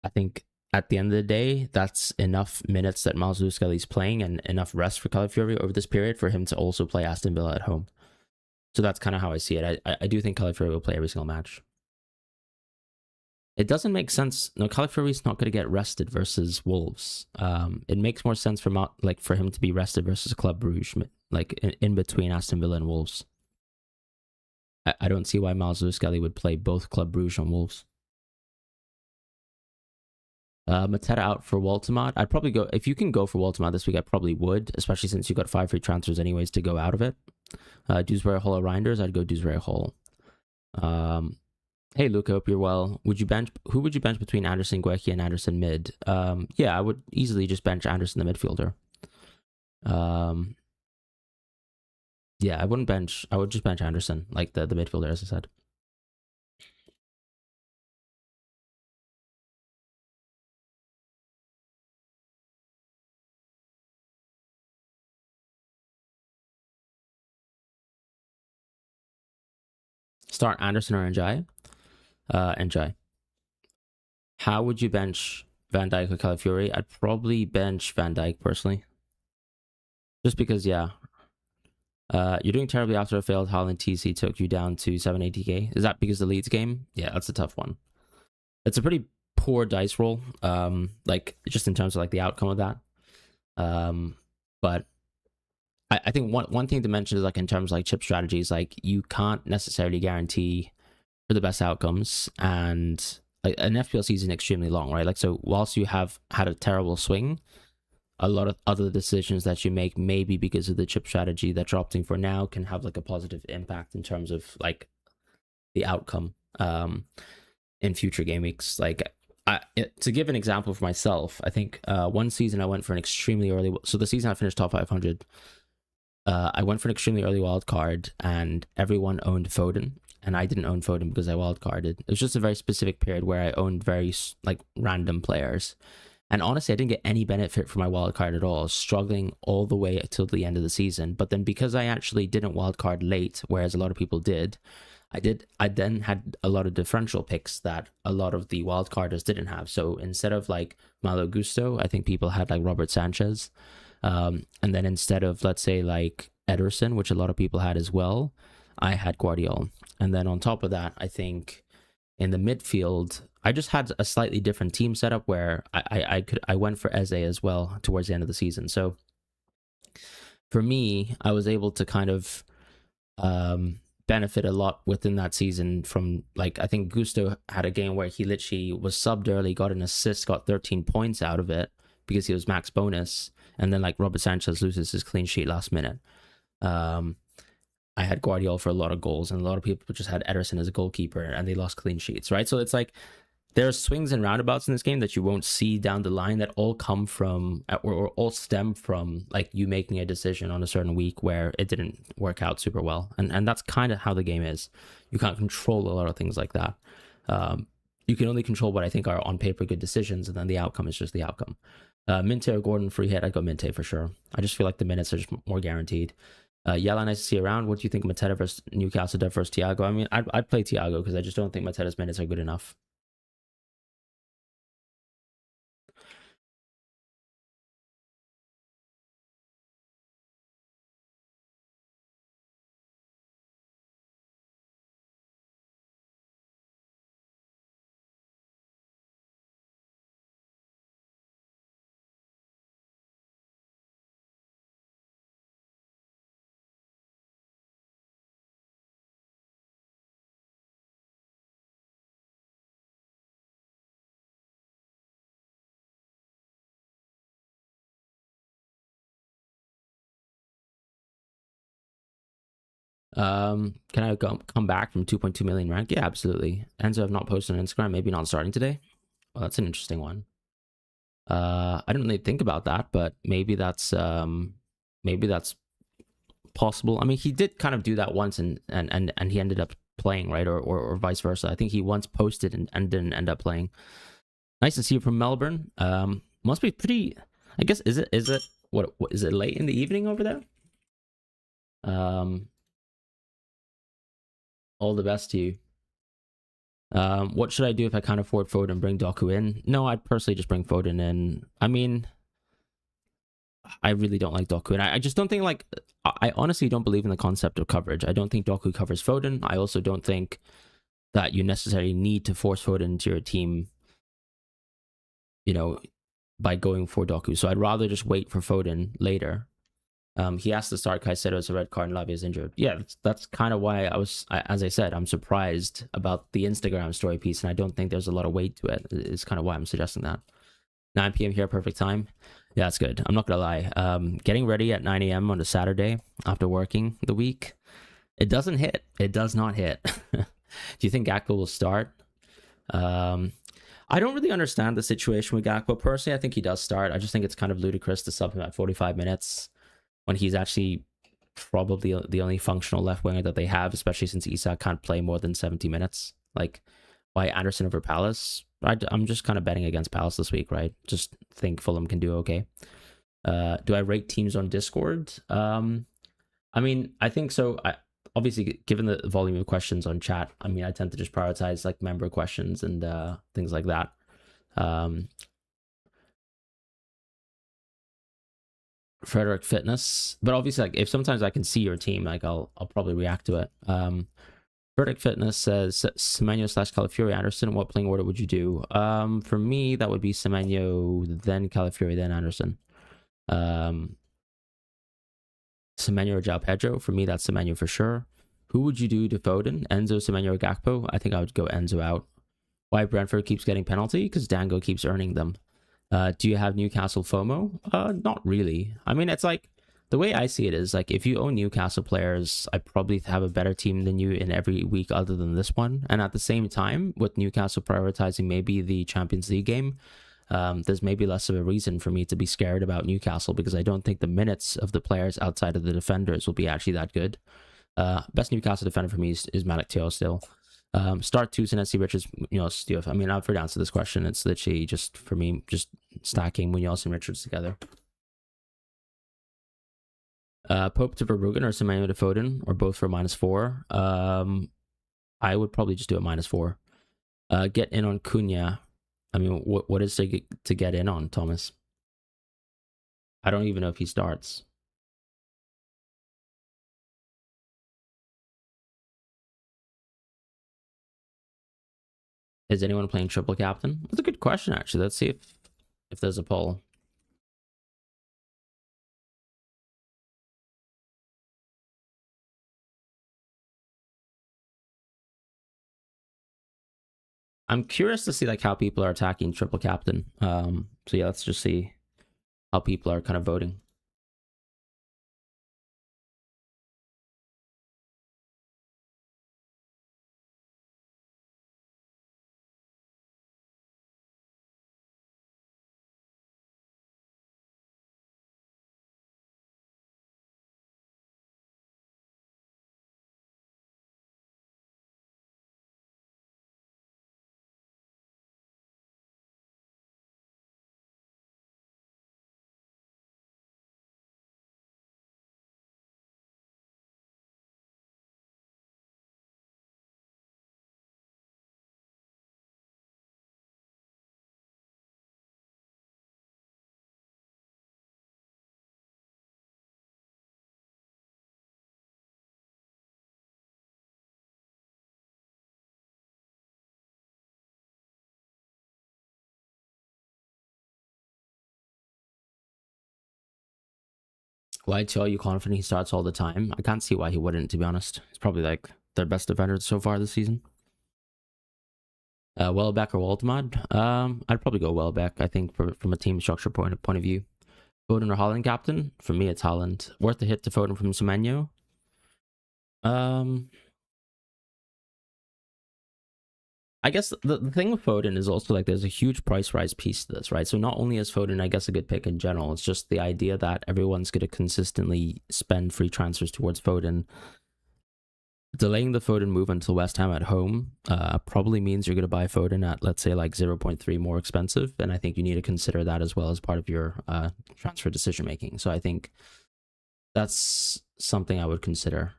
I think at the end of the day, that's enough minutes that Miles Lewis-Skelly's playing and enough rest for Calafiori over this period for him to also play Aston Villa at home. So that's kind of how I see it. I do think Calafiori will play every single match. It doesn't make sense. No, Calafiori's not going to get rested versus Wolves. It makes more sense for him to be rested versus Club Bruges, like in between Aston Villa and Wolves. I don't see why Miles Lewis-Skelly would play both Club Bruges and Wolves. Mateta out for Waltemot. I'd probably go, if you can go for Waltemot this week, I probably would, especially since you got 5 free transfers anyways to go out of it. Dewsbury Hall or Reinders, I'd go Dewsbury Hall. Hey Luke, I hope you're well. Who would you bench between Anderson, Guecki, and Anderson mid? Yeah, I would easily just bench Anderson, the midfielder. Yeah, I would just bench Anderson, like the midfielder, as I said. Start Anderson or Njai? Njai. How would you bench Van Dijk or Calafiori? I'd probably bench Van Dijk personally. Just because, yeah. You're doing terribly after a failed Haaland TC took you down to 780k. Is that because the Leeds game? Yeah, that's a tough one. It's a pretty poor dice roll, like just in terms of like the outcome of that. But I think one thing to mention is like in terms of like chip strategies, like you can't necessarily guarantee for the best outcomes, and like an FPL season extremely long, right? Like, so whilst you have had a terrible swing, a lot of other decisions that you make, maybe because of the chip strategy that you're opting for now, can have like a positive impact in terms of like the outcome in future game weeks. Like, to give an example for myself, I think one season I went for an extremely early. So the season I finished top 500, I went for an extremely early wild card, and everyone owned Foden, and I didn't own Foden because I wild carded. It was just a very specific period where I owned very like random players, and honestly, I didn't get any benefit from my wild card at all. I was struggling all the way till the end of the season. But then because I actually didn't wild card late, whereas a lot of people did, I then had a lot of differential picks that a lot of the wild carders didn't have. So instead of like Malo Gusto, I think people had like Robert Sanchez. And then instead of, let's say, like Ederson, which a lot of people had as well, I had Guardiola. And then on top of that, I think in the midfield, I just had a slightly different team setup where I went for Eze as well towards the end of the season. So for me, I was able to kind of benefit a lot within that season from, like, I think Gusto had a game where he literally was subbed early, got an assist, got 13 points out of it because he was max bonus. And then like Robert Sanchez loses his clean sheet last minute. I had Guardiola for a lot of goals, and a lot of people just had Ederson as a goalkeeper, and they lost clean sheets, right? So it's like there's swings and roundabouts in this game that you won't see down the line that all come from, or all stem from, like you making a decision on a certain week where it didn't work out super well. And that's kind of how the game is. You can't control a lot of things like that. You can only control what I think are on paper good decisions, and then the outcome is just the outcome. Minte or Gordon free hit, I'd go Minte for sure. I just feel like the minutes are just more guaranteed. Yala, nice to see you around. What do you think of Mateta versus Newcastle versus Thiago? I mean, I'd play Thiago because I just don't think Mateta's minutes are good enough. Can I come back from 2.2 million rank? Yeah, absolutely. Enzo have not posted on Instagram, maybe not starting today. Well, that's an interesting one. I didn't really think about that, but maybe that's possible. I mean, he did kind of do that once, and he ended up playing, right, or vice versa. I think he once posted and didn't end up playing. Nice to see you from Melbourne. Must be pretty. I guess is it what is it late in the evening over there? All the best to you. What should I do if I can't afford Foden and bring Doku in? No, I'd personally just bring Foden in. I mean, I really don't like Doku, and I just don't think, like, I honestly don't believe in the concept of coverage. I don't think Doku covers Foden. I also don't think that you necessarily need to force Foden into your team, you know, by going for Doku. So I'd rather just wait for Foden later. He has to start Caicedo as a red card, and Lavia is injured. Yeah, that's kind of why as I said, I'm surprised about the Instagram story piece, and I don't think there's a lot of weight to it. It's kind of why I'm suggesting that. 9 p.m. here, perfect time. Yeah, that's good. I'm not gonna lie. Getting ready at 9 a.m. on a Saturday after working the week, it doesn't hit. It does not hit. Do you think Gakpo will start? I don't really understand the situation with Gakpo. Personally, I think he does start. I just think it's kind of ludicrous to sub him at 45 minutes when he's actually probably the only functional left winger that they have, especially since Isak can't play more than 70 minutes. Like, why Anderson over Palace? I'm just kind of betting against Palace this week, right? Just think Fulham can do okay. Do I rate teams on Discord? I mean, I think so. Obviously, given the volume of questions on chat, I mean, I tend to just prioritize like member questions and things like that. Frederick Fitness, but obviously, like, if sometimes I can see your team, like I'll probably react to it. Frederick Fitness says Semenyo / Calafiori Anderson. What playing order would you do? For me, that would be Semenyo, then Calafiori, then Anderson. Semenyo or João Pedro. For me, that's Semenyo for sure. Who would you do to Foden? Enzo, Semenyo, or Gakpo? I think I would go Enzo out. Why Brentford keeps getting penalty? Because Dango keeps earning them. Do you have Newcastle FOMO? Not really. I mean, it's like the way I see it is like if you own Newcastle players, I probably have a better team than you in every week other than this one. And at the same time, with Newcastle prioritizing maybe the Champions League game, there's maybe less of a reason for me to be scared about Newcastle because I don't think the minutes of the players outside of the defenders will be actually that good. Best Newcastle defender for me is Malik Teo still. Start Tucson, SC Richards, Munoz, Diouf. I mean, I've heard answer this question. It's literally just for me, just stacking Munoz and Richards together. Pope to Verbruggen or Semenyo to Foden, or both for -4. I would probably just do it -4. Get in on Cunha. I mean, what is to get in on, Thomas? I don't even know if he starts. Is anyone playing triple captain? That's a good question, actually. Let's see if there's a poll. I'm curious to see like how people are attacking triple captain. So yeah, let's just see how people are kind of voting. Why tell you confident he starts all the time? I can't see why he wouldn't, to be honest. He's probably like their best defender so far this season. Welbeck or Waldemad? I'd probably go Welbeck. I think from a team structure point of view. Foden or Holland captain? For me, it's Holland. Worth the hit to Foden from Semenyo? I guess the thing with Foden is also like there's a huge price rise piece to this, right? So not only is Foden, I guess, a good pick in general, it's just the idea that everyone's going to consistently spend free transfers towards Foden. Delaying the Foden move until West Ham at home probably means you're going to buy Foden at, let's say, like 0.3 more expensive. And I think you need to consider that as well as part of your transfer decision making. So I think that's something I would consider.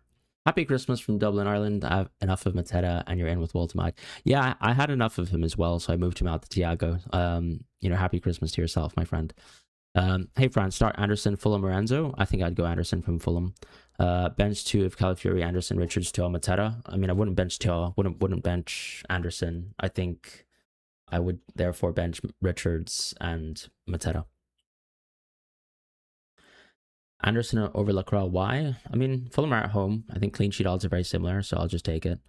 Happy Christmas from Dublin, Ireland. I have enough of Mateta and you're in with Walter. Yeah, I had enough of him as well, so I moved him out to Tiago. Happy Christmas to yourself, my friend. Hey, Fran, start Anderson, Fulham, or Enzo? I think I'd go Anderson from Fulham. Bench 2 of Calafiori, Anderson, Richards, Teo, Mateta. I mean, I wouldn't bench Teo, wouldn't bench Anderson. I think I would therefore bench Richards and Mateta. Anderson over Lacroix. Why? I mean, Fulham are at home. I think clean sheet odds are very similar, so I'll just take it.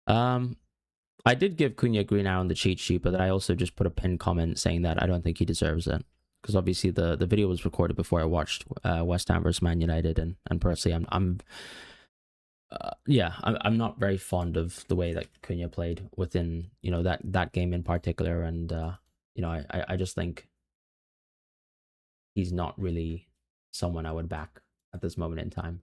I did give Cunha green arrow on the cheat sheet, but then I also just put a pinned comment saying that I don't think he deserves it. Because obviously the video was recorded before I watched West Ham versus Man United, and personally, I'm not very fond of the way that Cunha played within that game in particular, and I just think he's not really someone I would back at this moment in time.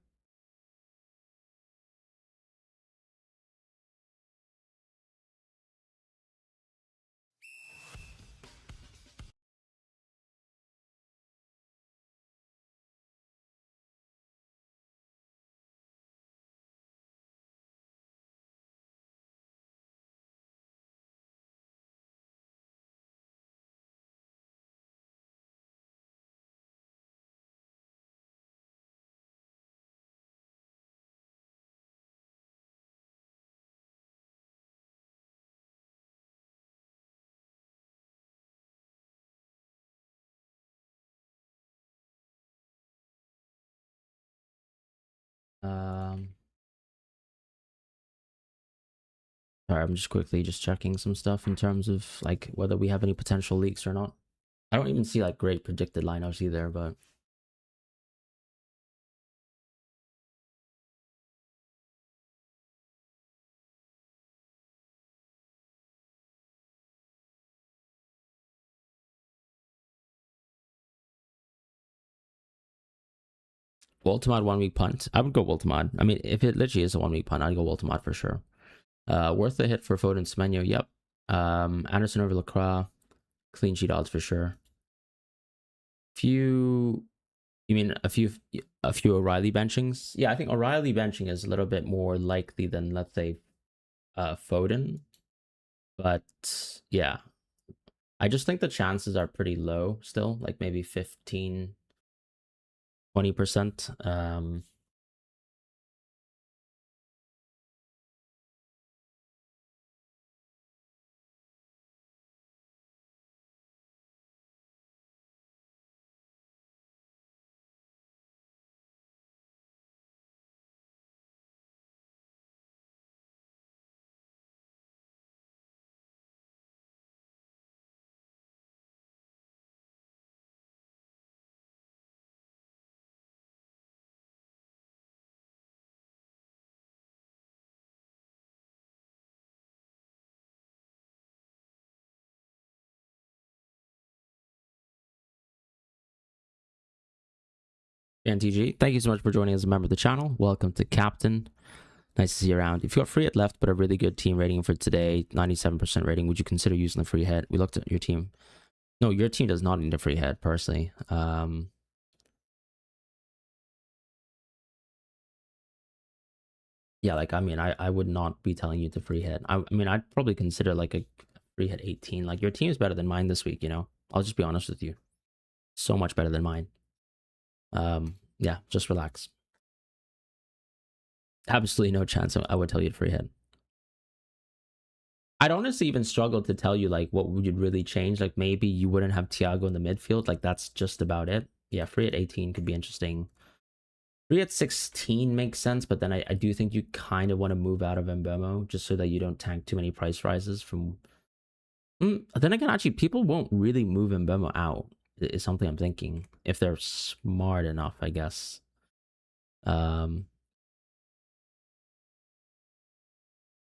Um, Sorry, I'm just quickly just checking some stuff in terms of like whether we have any potential leaks or not. I don't even see like great predicted lineups either, but Voltamod 1 week punt. I would go Voltamod. I mean, if it literally is a 1 week punt, I'd go Voltamod for sure. Worth the hit for Foden Semenyo. Yep. Anderson over Lacroix. Clean sheet odds for sure. You mean a few O'Reilly benchings? Yeah, I think O'Reilly benching is a little bit more likely than, let's say, Foden. But yeah, I just think the chances are pretty low still, like maybe 15, 20%. NTG, thank you so much for joining as a member of the channel. Welcome to Captain. Nice to see you around. If you got free hit left, but a really good team rating for today, 97% rating, would you consider using the free hit? We looked at your team. No, your team does not need a free hit, personally. Yeah, like, I mean, I would not be telling you to free hit. I mean, I'd probably consider like a free hit 18. Like, your team is better than mine this week, you know? I'll just be honest with you. So much better than mine. Yeah, just relax. Absolutely no chance I would tell you to free hit. I'd honestly even struggle to tell you like what would really change. Like maybe you wouldn't have Thiago in the midfield. Like that's just about it. Yeah, free at 18 could be interesting. Free at 16 makes sense, but then I do think you kind of want to move out of Mbemo just so that you don't tank too many price rises from. Then again, actually, people won't really move Mbemo out. Is something I'm thinking if they're smart enough, I guess. Ivan,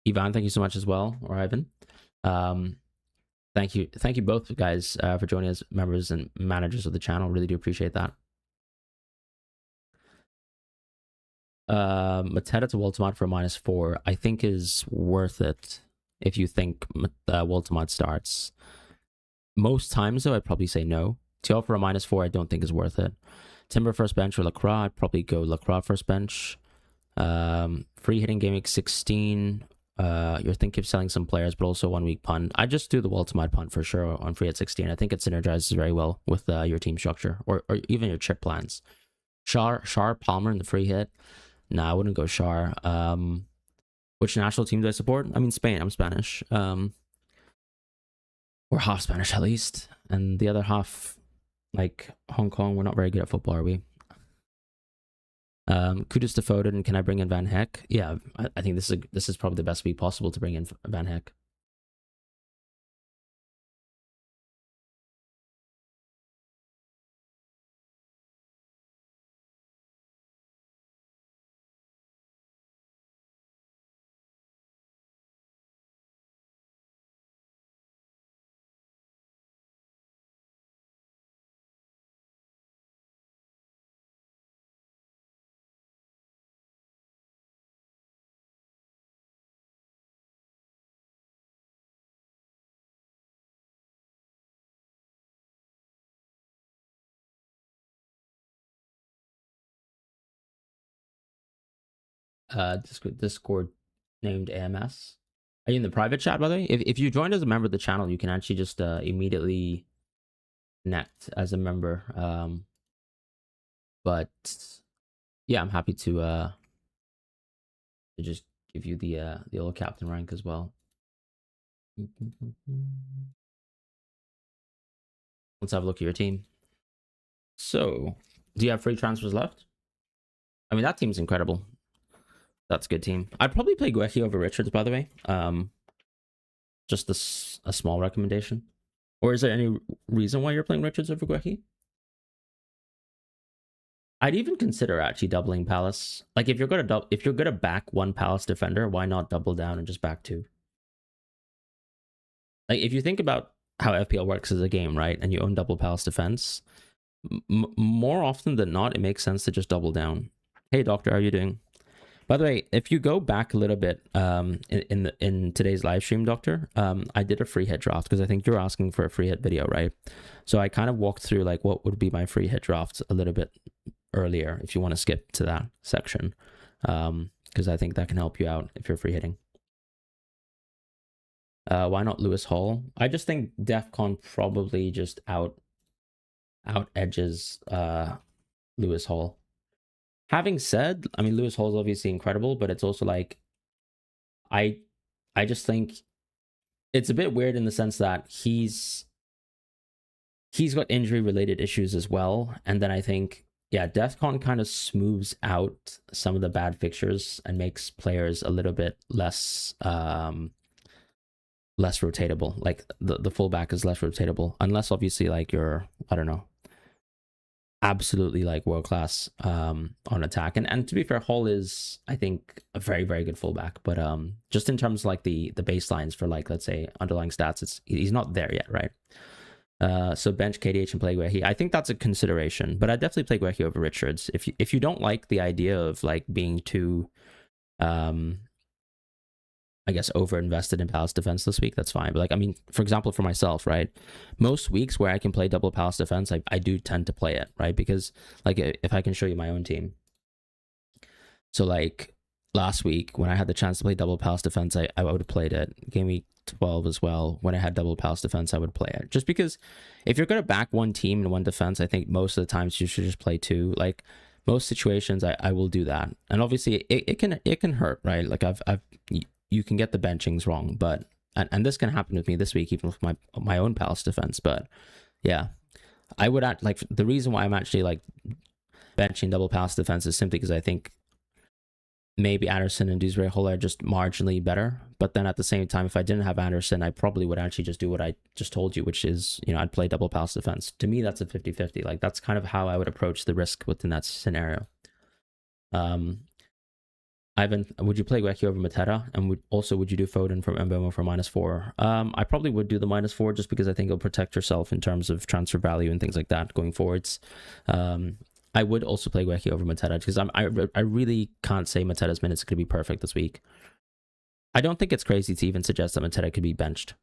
thank you so much as well, or Ivan. Thank you both guys for joining as members and managers of the channel. Really do appreciate that. Mateta to Woltamod for -4, I think is worth it if you think Woltamod starts. Most times though, I'd probably say no. TL for a -4, I don't think is worth it. Timber first bench or Lacroix, I'd probably go Lacroix first bench. Free hitting game week 16. You're thinking of selling some players, but also 1 week punt. I just do the Woltamod punt for sure on free at 16. I think it synergizes very well with your team structure or even your chip plans. Shar Palmer in the free hit. Nah, I wouldn't go Shar. Which national team do I support? I mean, Spain. I'm Spanish. We're half Spanish at least, and the other half, like Hong Kong. We're not very good at football, are we? Kudos to Foden. Can I bring in Van Heck? Yeah, I think this is probably the best week possible to bring in Van Heck. Discord named AMS. Are you in the private chat, by the way? If you joined as a member of the channel, you can actually just immediately connect as a member. But yeah, I'm happy to just give you the old captain rank as well. Let's have a look at your team. So, do you have free transfers left? I mean, that team's incredible. That's a good team. I'd probably play Guehi over Richards, by the way. Just a small recommendation. Or is there any reason why you're playing Richards over Guehi? I'd even consider actually doubling Palace. Like if you're gonna back one Palace defender, why not double down and just back two? Like if you think about how FPL works as a game, right, and you own double Palace defense, more often than not, it makes sense to just double down. Hey, doctor, how are you doing? By the way, if you go back a little bit in today's live stream, Doctor, I did a free hit draft because I think you're asking for a free hit video, right? So I kind of walked through like what would be my free hit draft a little bit earlier if you want to skip to that section, because I think that can help you out if you're free hitting. Why not Lewis Hall? I just think DEFCON probably just out edges Lewis Hall. Having said, I mean, Lewis Hall is obviously incredible, but it's also like I just think it's a bit weird in the sense that he's got injury related issues as well, and then I think DEFCON kind of smooths out some of the bad fixtures and makes players a little bit less less rotatable. Like the fullback is less rotatable, unless obviously like you're, I don't know, absolutely like world class on attack. And to be fair, Hall is, I think, a very, very good fullback. But just in terms of like the baselines for like, let's say, underlying stats, he's not there yet, right? So bench KDH and play Guehi. I think that's a consideration, but I definitely play Guehi over Richards. If you don't like the idea of like being too I guess over invested in Palace defense this week, that's fine. But like, I mean, for example, for myself, right? Most weeks where I can play double Palace defense, I do tend to play it, right? Because like if I can show you my own team. So like last week when I had the chance to play double Palace defense, I would have played it. Game week 12 as well. When I had double Palace defense, I would play it. Just because if you're gonna back one team and one defense, I think most of the times you should just play two. Like most situations I will do that. And obviously it can hurt, right? Like I've you can get the benchings wrong, but and this can happen with me this week, even with my own Palace defense. But yeah, I would act like the reason why I'm actually like benching double Palace defense is simply because I think maybe Anderson and Dewsbury Hall are just marginally better. But then at the same time, if I didn't have Anderson, I probably would actually just do what I just told you, which is, I'd play double Palace defense. To me, that's a 50-50. Like that's kind of how I would approach the risk within that scenario. Ivan, would you play Guehi over Mateta? And would you do Foden from Mbemo for -4? I probably would do the -4 just because I think it'll protect yourself in terms of transfer value and things like that going forwards. I would also play Guehi over Mateta because I really can't say Mateta's minutes could be perfect this week. I don't think it's crazy to even suggest that Mateta could be benched.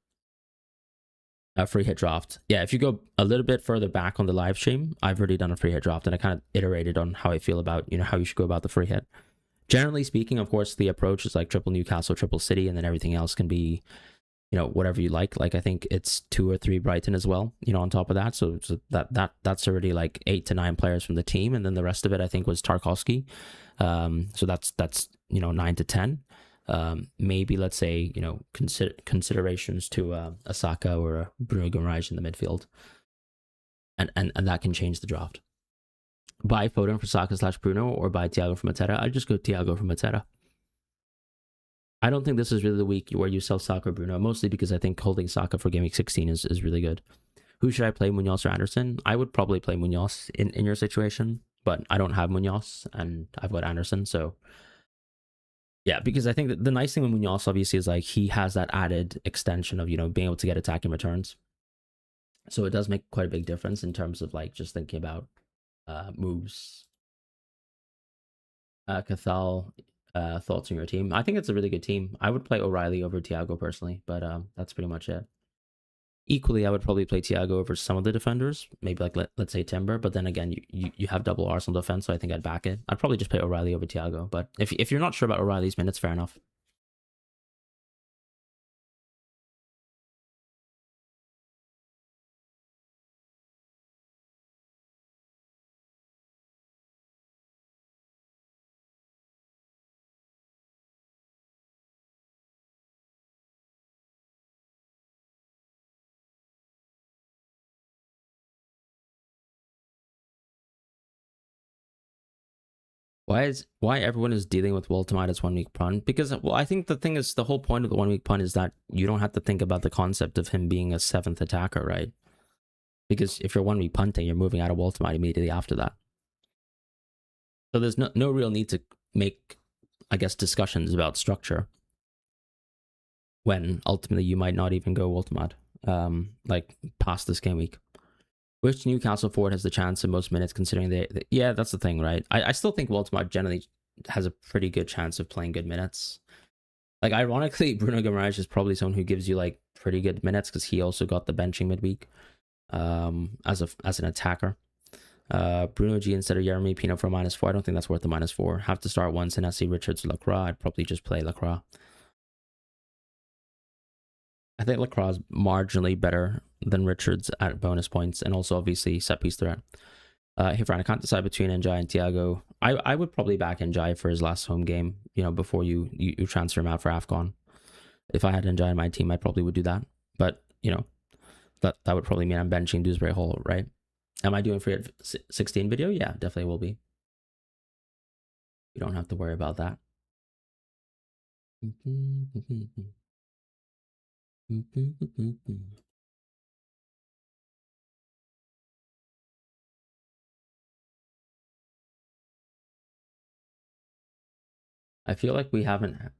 A free hit draft. Yeah, if you go a little bit further back on the live stream, I've already done a free hit draft and I kind of iterated on how I feel about, how you should go about the free hit. Generally speaking, of course, the approach is like triple Newcastle, triple City, and then everything else can be, whatever you like. Like I think it's 2 or 3 Brighton as well, on top of that. So that's already like 8 to 9 players from the team, and then the rest of it I think was Tarkowski. So that's 9 to 10. Maybe let's say considerations to Asaka or a Bruno Guimaraes in the midfield, and that can change the draft. Buy Foden for Saka / Bruno or buy Thiago for Mateta. I'd just go Thiago for Mateta. I don't think this is really the week where you sell Saka or Bruno, mostly because I think holding Saka for game week 16 is really good. Who should I play, Munoz or Anderson? I would probably play Munoz in your situation, but I don't have Munoz and I've got Anderson, so yeah, because I think that the nice thing with Munoz obviously is like he has that added extension of being able to get attacking returns, so it does make quite a big difference in terms of like just thinking about moves. Cathal, thoughts on your team? I think it's a really good team. I would play O'Reilly over Thiago personally, but that's pretty much it. Equally, I would probably play Thiago over some of the defenders, maybe like let's say Timber, but then again, you have double Arsenal defense, so I think I'd back it. I'd probably just play O'Reilly over Thiago, but if you're not sure about O'Reilly's minutes, fair enough. Why everyone is dealing with Woltemite as 1 week punt? Because I think the thing is, the whole point of the 1 week punt is that you don't have to think about the concept of him being a 7th attacker, right? Because if you're 1 week punting, you're moving out of Woltemite immediately after that. So there's no real need to make, I guess, discussions about structure when ultimately you might not even go Woltemite, like past this game week. Which Newcastle forward has the chance of most minutes, considering yeah, that's the thing, right? I still think Woltemite generally has a pretty good chance of playing good minutes. Like, ironically, Bruno Guimaraes is probably someone who gives you like pretty good minutes because he also got the benching midweek as an attacker. Bruno G instead of Jeremy Pino for -4. I don't think that's worth the -4. Have to start once, and I see Richards Lacroix. I'd probably just play Lacroix. I think Lacroix is marginally better than Richards at bonus points, and also obviously set piece threat. Hey Fran, I can't decide between Njai and Thiago. I would probably back Njai for his last home game, before you transfer him out for AFCON. If I had Njai in my team, I probably would do that. But, that would probably mean I'm benching Dewsbury Hall, right? Am I doing free at 16 video? Yeah, definitely will be. You don't have to worry about that. I feel like we haven't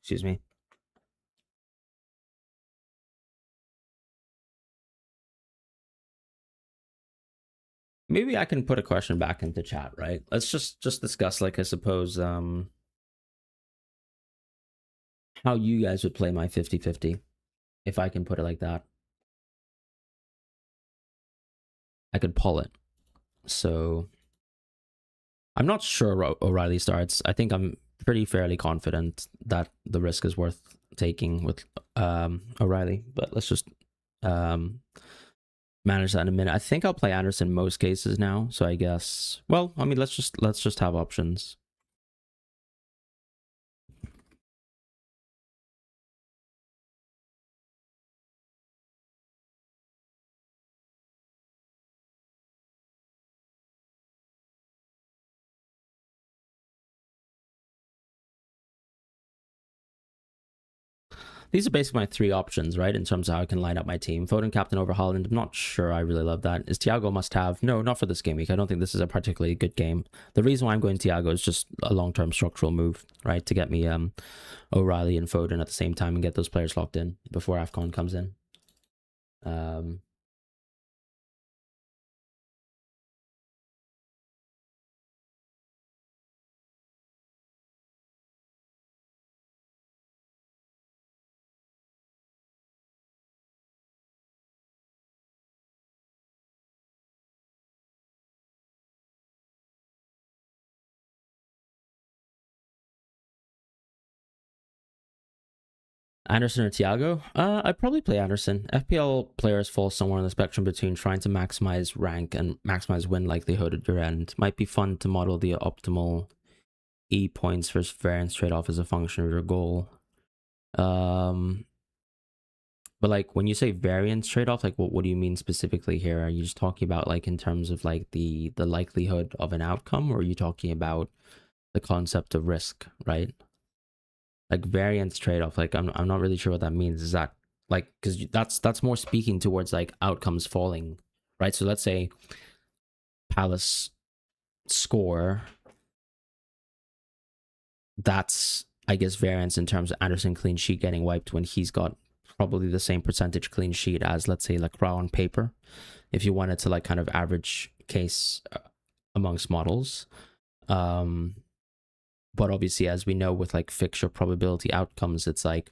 excuse me. Maybe I can put a question back into chat, right? Let's just discuss, like, I suppose, how you guys would play my 50-50, if I can put it like that. I could pull it. So I'm not sure O'Reilly starts. I think I'm pretty fairly confident that the risk is worth taking with O'Reilly, but let's just manage that in a minute. I think I'll play Anderson most cases now, so I guess, well, I mean, let's just have options. These are basically my 3 options, right, in terms of how I can line up my team. Foden captain over Haaland. I'm not sure I really love that. Is Thiago must-have? No, not for this game week. I don't think this is a particularly good game. The reason why I'm going Thiago is just a long-term structural move, right, to get me O'Reilly and Foden at the same time and get those players locked in before AFCON comes in. Anderson or Thiago? I'd probably play Anderson. FPL players fall somewhere on the spectrum between trying to maximize rank and maximize win likelihood at your end. Might be fun to model the optimal E points versus variance trade-off as a function of your goal. But like, when you say variance trade-off, like what do you mean specifically here? Are you just talking about like in terms of like the likelihood of an outcome, or are you talking about the concept of risk, right? Like variance trade-off, like I'm not really sure what that means. Is that like, because that's more speaking towards like outcomes falling, right? So let's say Palace score, that's, I guess, variance in terms of Anderson clean sheet getting wiped when he's got probably the same percentage clean sheet as, let's say, Lacroix on paper, if you wanted to like kind of average case amongst models. But obviously, as we know, with like fixture probability outcomes, it's like,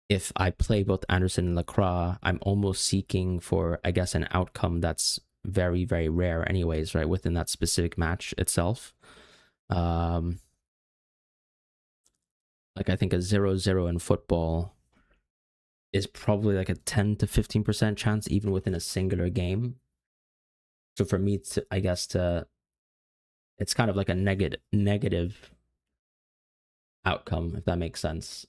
if I play both Anderson and Lacroix, I'm almost seeking for, I guess, an outcome that's very, very rare anyways, right, within that specific match itself. Like, I think a 0-0 in football is probably like a 10 to 15% chance even within a singular game. So for me to, I guess, to it's kind of like a negative outcome, if that makes sense,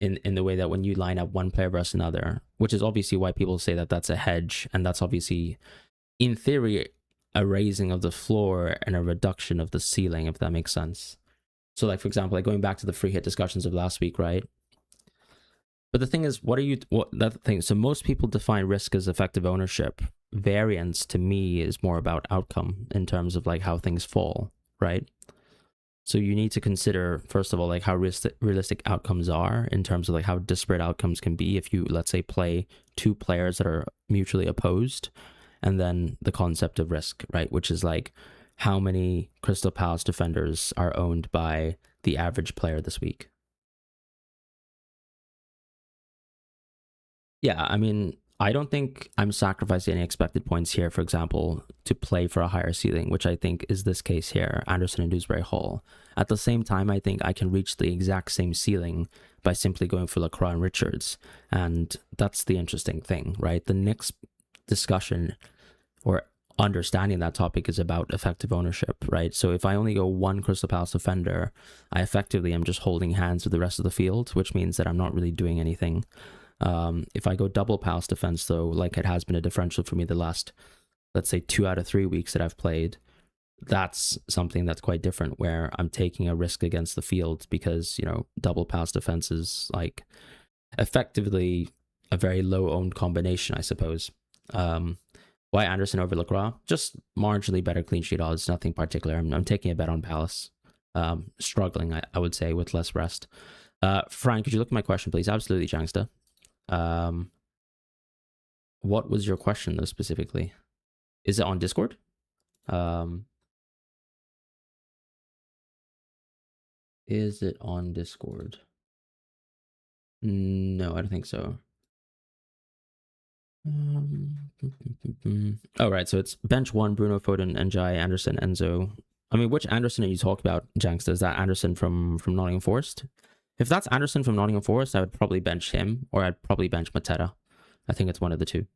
in the way that when you line up one player versus another, which is obviously why people say that that's a hedge, and that's obviously in theory a raising of the floor and a reduction of the ceiling, if that makes sense. So like, for example, like going back to the free hit discussions of last week, right? But the thing is, what that thing? So most people define risk as effective ownership. Variance to me is more about outcome in terms of like how things fall, right? So you need to consider, first of all, like how realistic outcomes are in terms of like how disparate outcomes can be if you, let's say, play two players that are mutually opposed, and then the concept of risk, right? Which is like how many Crystal Palace defenders are owned by the average player this week. Yeah, I mean, I don't think I'm sacrificing any expected points here, for example, to play for a higher ceiling, which I think is this case here, Anderson and Dewsbury Hall. At the same time, I think I can reach the exact same ceiling by simply going for Lacroix and Richards. And that's the interesting thing, right? The next discussion or understanding that topic is about effective ownership, right? So if I only go one Crystal Palace defender, I effectively am just holding hands with the rest of the field, which means that I'm not really doing anything. If I go double Palace defense, though, like it has been a differential for me the last, let's say, 2 out of 3 weeks that I've played, that's something that's quite different where I'm taking a risk against the field because, double Palace defense is like effectively a very low owned combination, I suppose. Why Anderson over Lacroix? Just marginally better clean sheet odds, nothing particular. I'm taking a bet on Palace. Struggling, I would say, with less rest. Fran, could you look at my question, please? Absolutely, Jangsta. What was your question though specifically? Is it on Discord? Is it on Discord? No, I don't think so. Oh, right. So it's bench one, Bruno, Foden, Njai, Anderson, Enzo. I mean, which Anderson are you talking about, Janksta? Is that Anderson from Nottingham Forest? If that's Anderson from Nottingham Forest, I would probably bench him, or I'd probably bench Mateta. I think it's one of the two.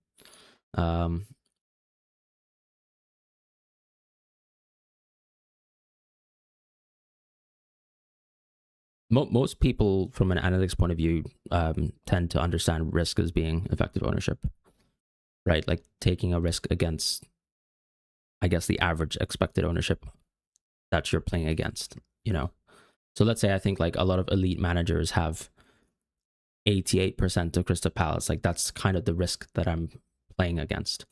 Most people, from an analytics point of view, tend to understand risk as being effective ownership, right? Like taking a risk against, I guess, the average expected ownership that you're playing against, So let's say I think like a lot of elite managers have 88% of Crystal Palace. Like that's kind of the risk that I'm playing against,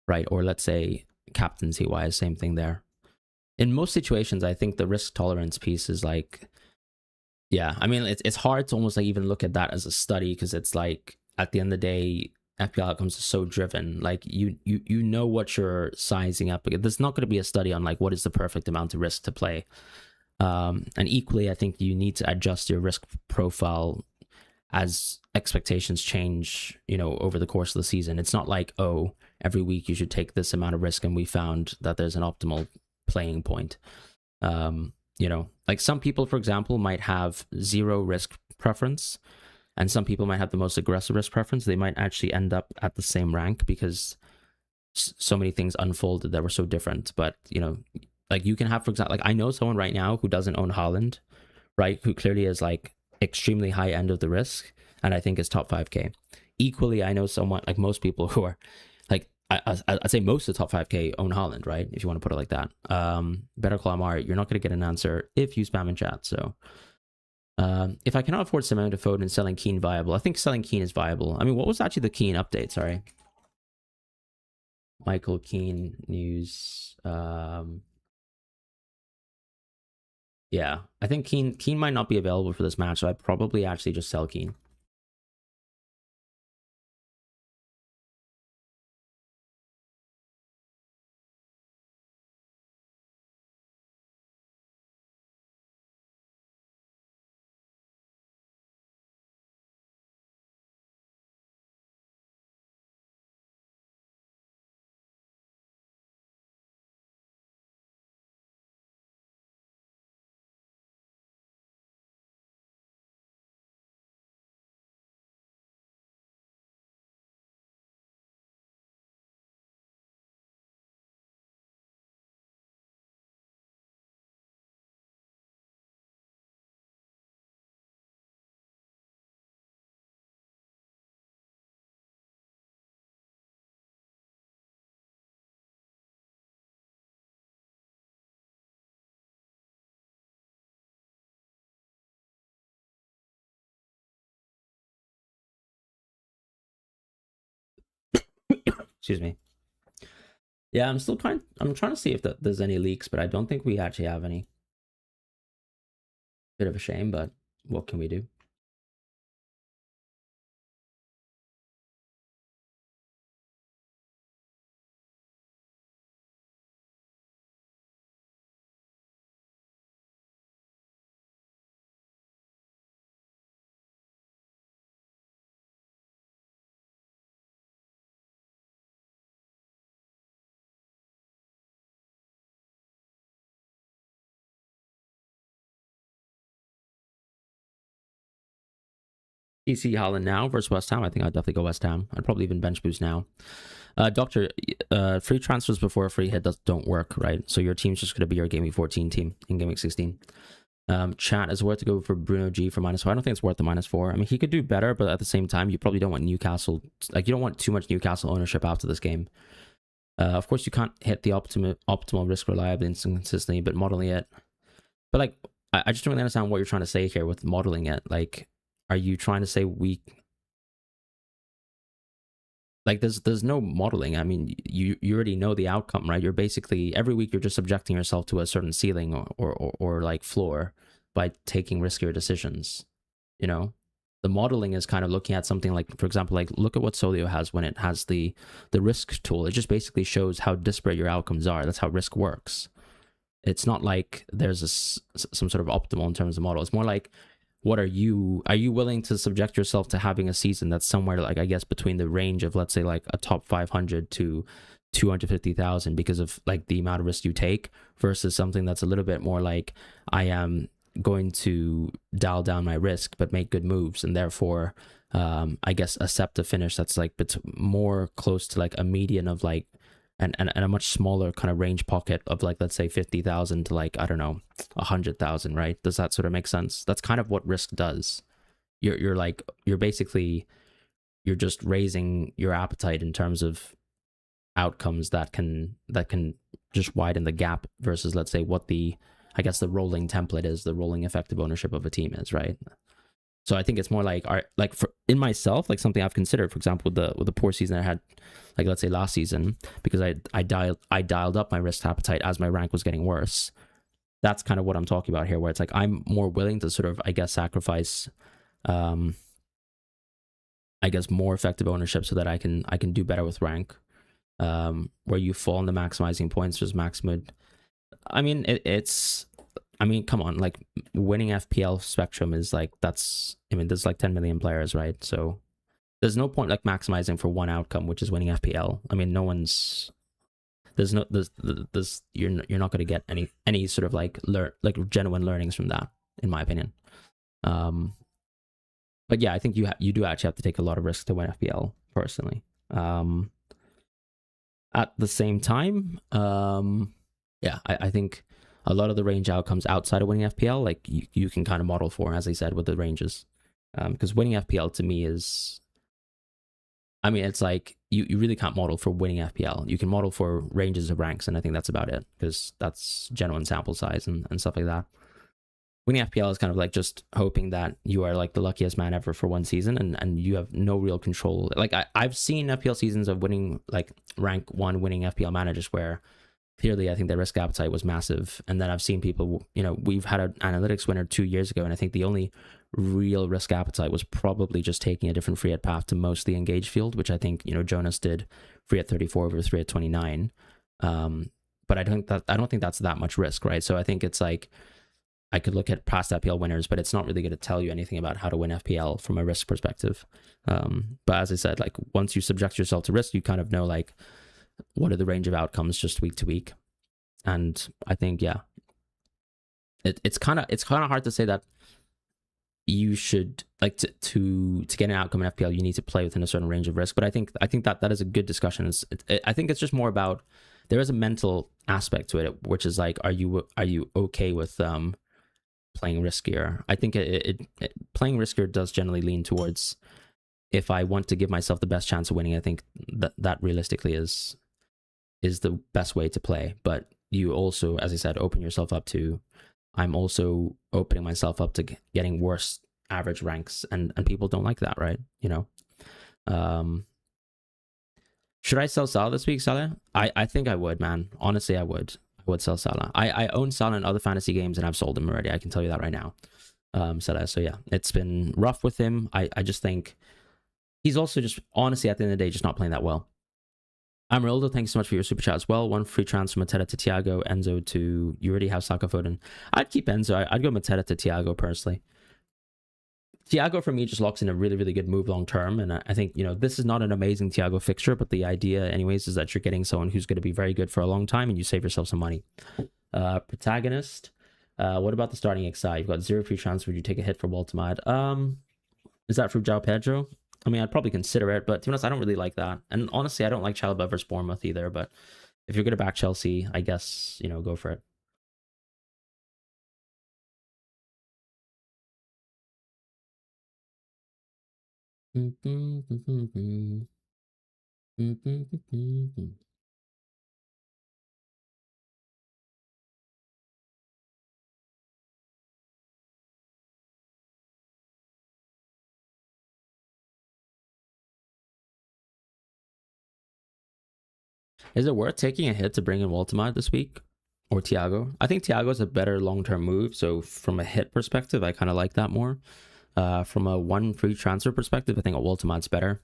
right? Or let's say captaincy wise, same thing there. In most situations, I think the risk tolerance piece is like, yeah, I mean, it's hard to almost like even look at that as a study because it's like at the end of the day, FPL outcomes are so driven. Like you know what you're sizing up. There's not going to be a study on like what is the perfect amount of risk to play. And equally, I think you need to adjust your risk profile as expectations change, over the course of the season. It's not like, oh, every week you should take this amount of risk and we found that there's an optimal playing point. Like some people, for example, might have zero risk preference and some people might have the most aggressive risk preference. They might actually end up at the same rank because so many things unfolded that were so different. But, like you can have, for example, like I know someone right now who doesn't own Haaland, right? Who clearly is like extremely high end of the risk. And I think is top 5K. Equally, I know someone like most people who are like, I'd say most of the top 5K own Haaland, right? If you want to put it like that. Better call Amar, you're not going to get an answer if you spam in chat. So if I cannot afford Simone to Foden, selling Keane viable. I think selling Keane is viable. I mean, what was actually the Keane update? Sorry. Michael Keane news. Yeah, I think Keane might not be available for this match, so I'd probably actually just sell Keane. Excuse me. Yeah, I'm trying to see if there's any leaks, but I don't think we actually have any. Bit of a shame, but what can we do? PC Holland now versus West Ham. I think I'd definitely go West Ham. I'd probably even bench boost now. Doctor, free transfers before a free hit don't work, right? So your team's just going to be your Game Week 14 team in Game Week 16. Chat, is it worth to go for Bruno G for -4? I don't think it's worth the -4. I mean, he could do better, but at the same time, you probably don't want Newcastle. Like, you don't want too much Newcastle ownership after this game. Of course, you can't hit the optimal risk reliably and consistently, but modeling it. But like, I just don't really understand what you're trying to say here with modeling it. Like, are you trying to say like there's no modeling? I mean, you already know the outcome, right? You're basically every week you're just subjecting yourself to a certain ceiling or like floor by taking riskier decisions. You know, the modeling is kind of looking at something like, for example, like look at what Solio has when it has the risk tool. It just basically shows how disparate your outcomes are. That's how risk works. It's not like there's some sort of optimal in terms of model. It's more like, what are you willing to subject yourself to having a season that's somewhere like, I guess, between the range of, let's say, like a top 500 to 250,000 because of like the amount of risk you take, versus something that's a little bit more like, I am going to dial down my risk but make good moves, and therefore I guess accept a finish that's like more close to like a median of like and a much smaller kind of range pocket of like, let's say 50,000 to like, I don't know, 100,000, right? Does that sort of make sense? That's kind of what risk does. You're basically, you're just raising your appetite in terms of outcomes that can just widen the gap versus, let's say, what the, I guess, the rolling template is, the rolling effective ownership of a team is, right? So I think it's more like, like for in myself, like something I've considered, for example, with the poor season I had, like let's say last season, because I dialed up my risk appetite as my rank was getting worse. That's kind of what I'm talking about here, where it's like I'm more willing to sort of, I guess, sacrifice, I guess, more effective ownership so that I can do better with rank. Where you fall in the maximizing points versus maximum. I mean, it's. I mean, come on, like winning FPL spectrum is like, that's, I mean, there's like 10 million players, right? So there's no point like maximizing for one outcome, which is winning FPL. I mean, no one's, there's you're not going to get any sort of like genuine learnings from that, in my opinion. But yeah, I think you do actually have to take a lot of risks to win FPL personally. At the same time, yeah, I think a lot of the range outcomes outside of winning FPL, like you can kind of model for, as I said, with the ranges. Because winning FPL to me is, I mean, it's like you really can't model for winning FPL. You can model for ranges of ranks, and I think that's about it, because that's genuine sample size and stuff like that. Winning FPL is kind of like just hoping that you are like the luckiest man ever for one season, and you have no real control. Like I've seen FPL seasons of winning, like rank 1 winning FPL managers where clearly I think their risk appetite was massive. And then I've seen people, you know, we've had an analytics winner 2 years ago, and I think the only real risk appetite was probably just taking a different free hit path to mostly engaged field, which I think, you know, Jonas did free at 34 over 3 at 29. But I don't think that's that much risk, right? So I think it's like, I could look at past FPL winners, but it's not really going to tell you anything about how to win FPL from a risk perspective. But as I said, like once you subject yourself to risk, you kind of know like what are the range of outcomes just week to week. And I think, yeah, it's kind of hard to say that you should like to get an outcome in FPL, you need to play within a certain range of risk. But I think that is a good discussion. I think it's just more about, there is a mental aspect to it, which is like, are you okay with playing riskier? I think playing riskier does generally lean towards, if I want to give myself the best chance of winning, I think that realistically is the best way to play. But you also, as I said, open yourself up to, I'm also opening myself up to getting worse average ranks, and people don't like that, right? You know. Should I sell Salah this week, Salah? I think I would, man. Honestly, I would. I would sell Salah. I own Salah in other fantasy games and I've sold him already. I can tell you that right now. Salah. So yeah, it's been rough with him. I just think he's also just honestly at the end of the day just not playing that well. I'm Ronaldo. Thanks so much for your super chat as well. One free transfer Mateta to Thiago, Enzo to you already have Saka Foden. I'd keep Enzo. I'd go Mateta to Thiago personally. Thiago for me just locks in a really, really good move long term. And I think, you know, this is not an amazing Thiago fixture, but the idea, anyways, is that you're getting someone who's going to be very good for a long time and you save yourself some money. Protagonist. What about the starting XI? You've got 0 free transfer. Would you take a hit for Waltermad? Is that for João Pedro? I mean, I'd probably consider it, but to be honest, I don't really like that. And honestly, I don't like Chalobah versus Bournemouth either. But if you're going to back Chelsea, I guess, you know, go for it. Is it worth taking a hit to bring in Waltermad this week or Thiago? I think Thiago is a better long-term move. So from a hit perspective, I kind of like that more. From a one free transfer perspective, I think Waltermad's better.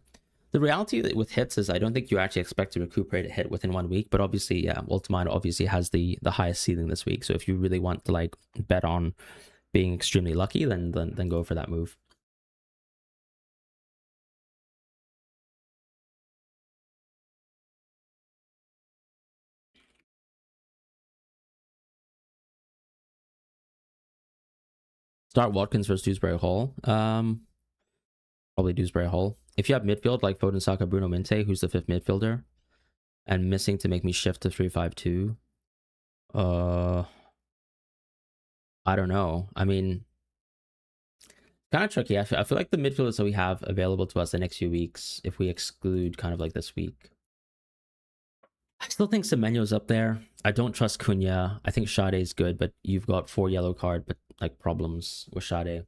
The reality with hits is I don't think you actually expect to recuperate a hit within 1 week, but obviously, yeah, Waltermad obviously has the highest ceiling this week. So if you really want to like bet on being extremely lucky, then go for that move. Start Watkins versus Dewsbury Hall. Probably Dewsbury Hall. If you have midfield like Foden, Saka, Bruno Minte, who's the fifth midfielder, and missing to make me shift to 3-5-2, I don't know. I mean, kind of tricky. I feel like the midfielders that we have available to us the next few weeks, if we exclude kind of like this week, I still think Semenyo's up there. I don't trust Cunha. I think Sade's good, but you've got 4 yellow card, but like problems with Sade.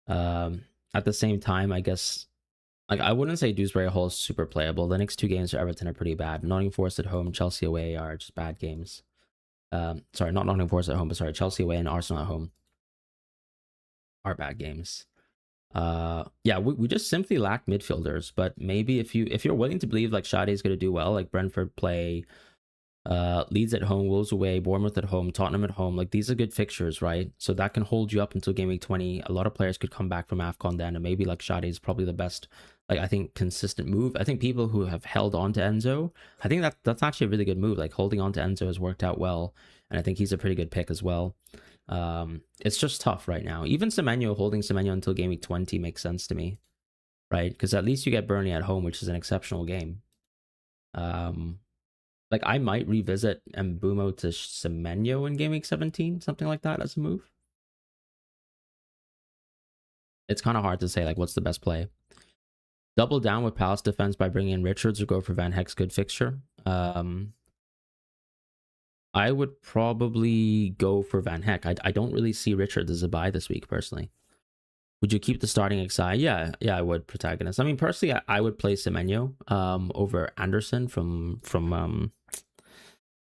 At the same time, I guess like I wouldn't say Dewsbury Hall is super playable. The next 2 games for Everton are pretty bad. Nottingham Forest at home, Chelsea away are just bad games. Sorry, not Nottingham Forest at home, but sorry, Chelsea away and Arsenal at home are bad games. Yeah, we just simply lack midfielders. But maybe if you're willing to believe like Sade is going to do well, like Brentford play Leeds at home, Wolves away, Bournemouth at home, Tottenham at home, like these are good fixtures, right? So that can hold you up until game week 20. A lot of players could come back from AFCON then, and maybe like Sade is probably the best, like I think consistent move. I think people who have held on to Enzo, I think that's actually a really good move. Like holding on to Enzo has worked out well, and I think he's a pretty good pick as well. It's just tough right now. Even Semenyo, holding Semenyo until game week 20 makes sense to me, right? Because at least you get Burnley at home, which is an exceptional game. Like I might revisit Mbumo to Semenyo in game week 17, something like that as a move. It's kind of hard to say like what's the best play. Double down with Palace defense by bringing in Richards or go for Van Heck's good fixture. I would probably go for Van Heck. I don't really see Richards as a buy this week personally. Would you keep the starting XI? Yeah, I would. Protagonist. I mean, personally, I would play Semenyo over Anderson from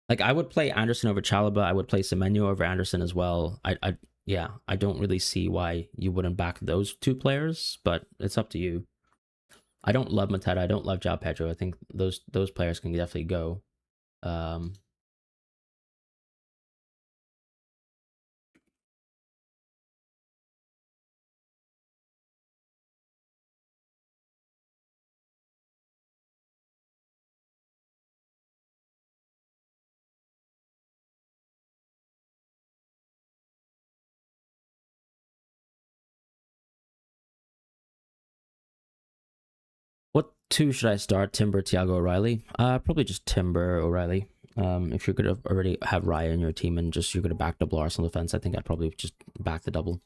like I would play Anderson over Chalobah. I would play Semenyo over Anderson as well. I don't really see why you wouldn't back those 2 players, but it's up to you. I don't love Mateta. I don't love João Pedro. I think those players can definitely go. What 2 should I start? Timber, Thiago, O'Reilly? Probably just Timber, O'Reilly. If you're gonna already have Raya in your team and just you're gonna back double Arsenal defense, I think I'd probably just back the double.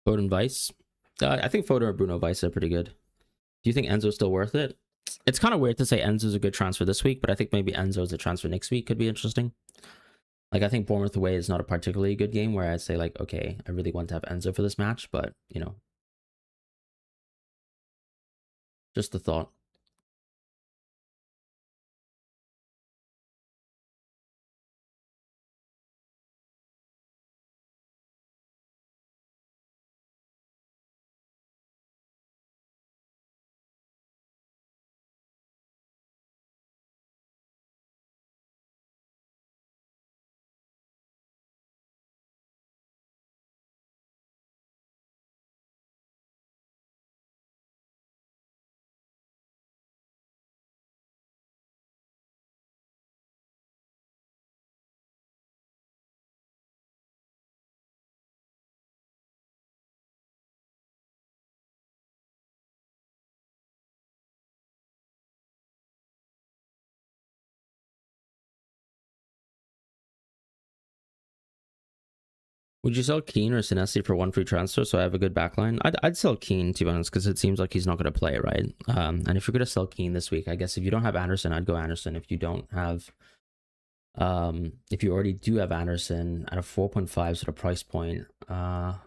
Foden Vice. I think Foden or Bruno Weiss are pretty good. Do you think Enzo's still worth it? It's kind of weird to say Enzo's a good transfer this week, but I think maybe Enzo's a transfer next week could be interesting. Like, I think Bournemouth away is not a particularly good game where I'd say, like, okay, I really want to have Enzo for this match, but, you know, just a thought. Would you sell Keane or Senesi for one free transfer so I have a good backline? I'd sell Keane, to be honest, because it seems like he's not going to play, right? And if you're going to sell Keane this week, I guess if you don't have Anderson, I'd go Anderson. If you don't have, if you already do have Anderson at a 4.5 sort of price point, I'd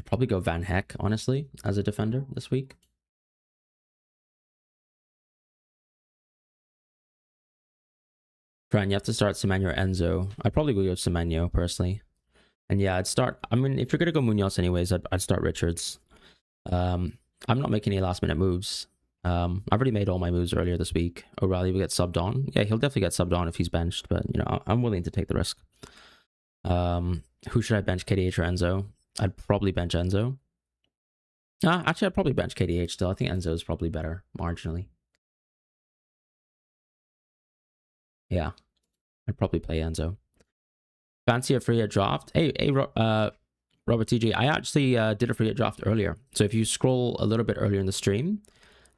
probably go Van Heck, honestly, as a defender this week. Fran, you have to start Semenyo or Enzo. I'd probably go Semenyo, personally. And yeah, I'd start, I mean, if you're going to go Munoz anyways, I'd start Richards. I'm not making any last minute moves. I've already made all my moves earlier this week. O'Reilly will get subbed on. Yeah, he'll definitely get subbed on if he's benched, but, you know, I'm willing to take the risk. Who should I bench, KDH or Enzo? I'd probably bench Enzo. Actually, I'd probably bench KDH still. I think Enzo is probably better, marginally. Yeah, I'd probably play Enzo. Fancy a free hit draft? Hey, Robert TG, I actually did a free hit draft earlier. So if you scroll a little bit earlier in the stream,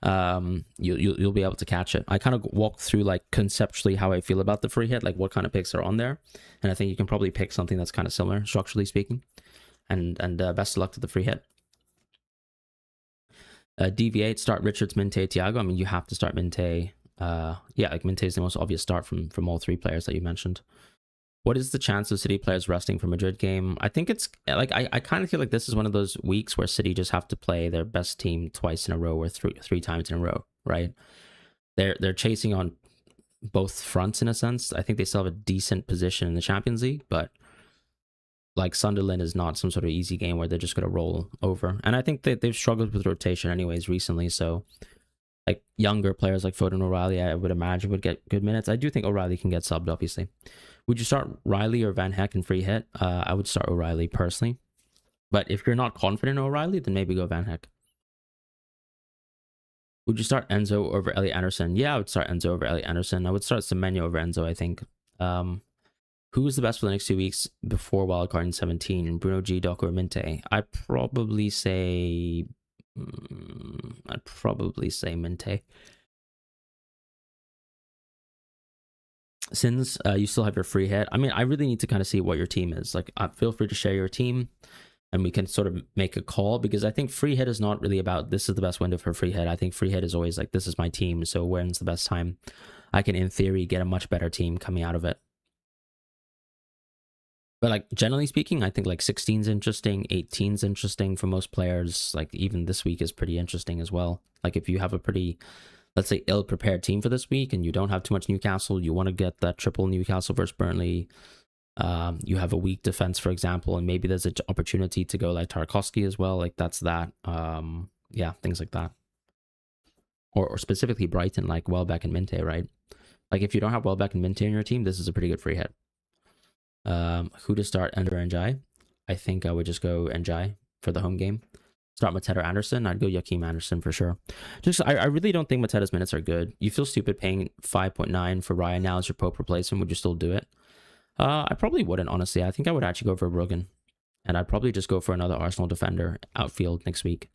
you'll be able to catch it. I kind of walked through like conceptually how I feel about the free hit, like what kind of picks are on there, and I think you can probably pick something that's kind of similar, structurally speaking. And best of luck to the free hit. Deviate, start Richards, Minte, Thiago. I mean, you have to start Minte. Yeah, like Minte is the most obvious start from all three players that you mentioned. What is the chance of City players resting for Madrid game? I think it's like I kind of feel like this is one of those weeks where City just have to play their best team twice in a row or three times in a row, right? They're chasing on both fronts in a sense. I think they still have a decent position in the Champions League, but like Sunderland is not some sort of easy game where they're just going to roll over. And I think they've struggled with rotation anyways recently, so like younger players like Foden, O'Reilly, I would imagine would get good minutes. I do think O'Reilly can get subbed, obviously. Would you start Riley or Van Heck in free hit? I would start O'Reilly personally. But if you're not confident in O'Reilly, then maybe go Van Heck. Would you start Enzo over Elliot Anderson? Yeah, I would start Enzo over Elliot Anderson. I would start Semenyo over Enzo, I think. Who is the best for the next 2 weeks before wildcard in 17? Bruno G, Doku, or Minte? I'd probably say Minte. Since you still have your free hit, I mean, I really need to kind of see what your team is. Like, feel free to share your team and we can sort of make a call, because I think free hit is not really about this is the best window for free hit. I think free hit is always like, this is my team, so when's the best time I can, in theory, get a much better team coming out of it. But like, generally speaking, I think like 16's interesting, 18's interesting for most players. Like, even this week is pretty interesting as well. Like, if you have a pretty, let's say, ill-prepared team for this week and you don't have too much Newcastle, you want to get that triple Newcastle versus Burnley, you have a weak defense, for example, and maybe there's an opportunity to go like Tarkowski as well, like that's that. Yeah, things like that. Or specifically Brighton, like Welbeck and Minte, right? Like, if you don't have Welbeck and Minte in your team, this is a pretty good free hit. Who to start, Ender or Njai? I think I would just go Njai for the home game. Start Mateta or Anderson. I'd go Joachim Anderson for sure. Just I really don't think Mateta's minutes are good. You feel stupid paying 5.9 for Ryan now as your Pope replacement. Would you still do it? I probably wouldn't, honestly. I think I would actually go for Bruggen. And I'd probably just go for another Arsenal defender outfield next week.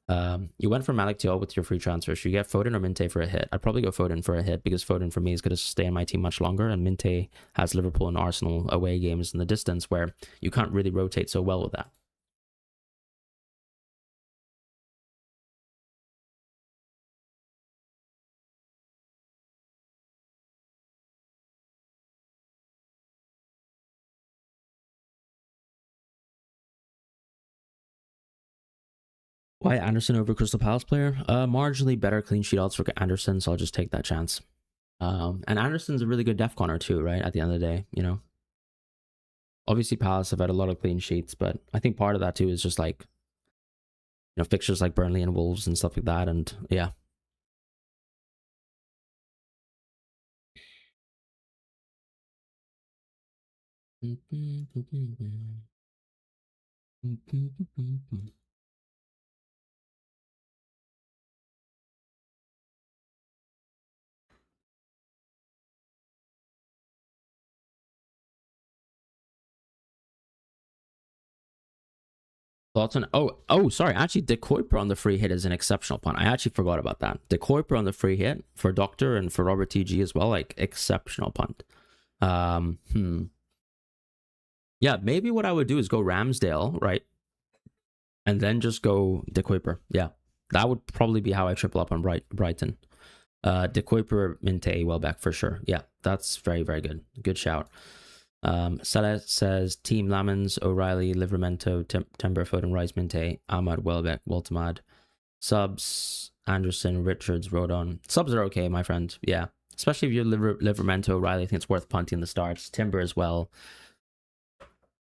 You went for Malik Diop with your free transfer. Should you get Foden or Minte for a hit? I'd probably go Foden for a hit, because Foden for me is going to stay in my team much longer, and Minte has Liverpool and Arsenal away games in the distance where you can't really rotate so well with that. Why Anderson over Crystal Palace player? Marginally better clean sheet odds for Anderson, so I'll just take that chance. And Anderson's a really good def corner too, right? At the end of the day, you know. Obviously, Palace have had a lot of clean sheets, but I think part of that too is just like, you know, fixtures like Burnley and Wolves and stuff like that, and yeah. Thoughts on sorry, actually De Kuiper on the free hit is an exceptional punt. I actually forgot about that. De Kuiper on the free hit for Doctor and for Robert TG as well, like exceptional punt. Yeah, maybe what I would do is go Ramsdale, right? And then just go De Kuiper. Yeah. That would probably be how I triple up on Brighton. De Kuiper, Minte, Welbeck for sure. Yeah, that's very, very good. Good shout. Salah says Team Lamens, O'Reilly, Livramento, Timber, Foden, Rice, Minte, Ahmad, Welbeck, Waltemad, Subs, Anderson, Richards, Rodon. Subs are okay, my friend. Yeah, especially if you're Livramento, O'Reilly. I think it's worth punting the starts. Timber as well.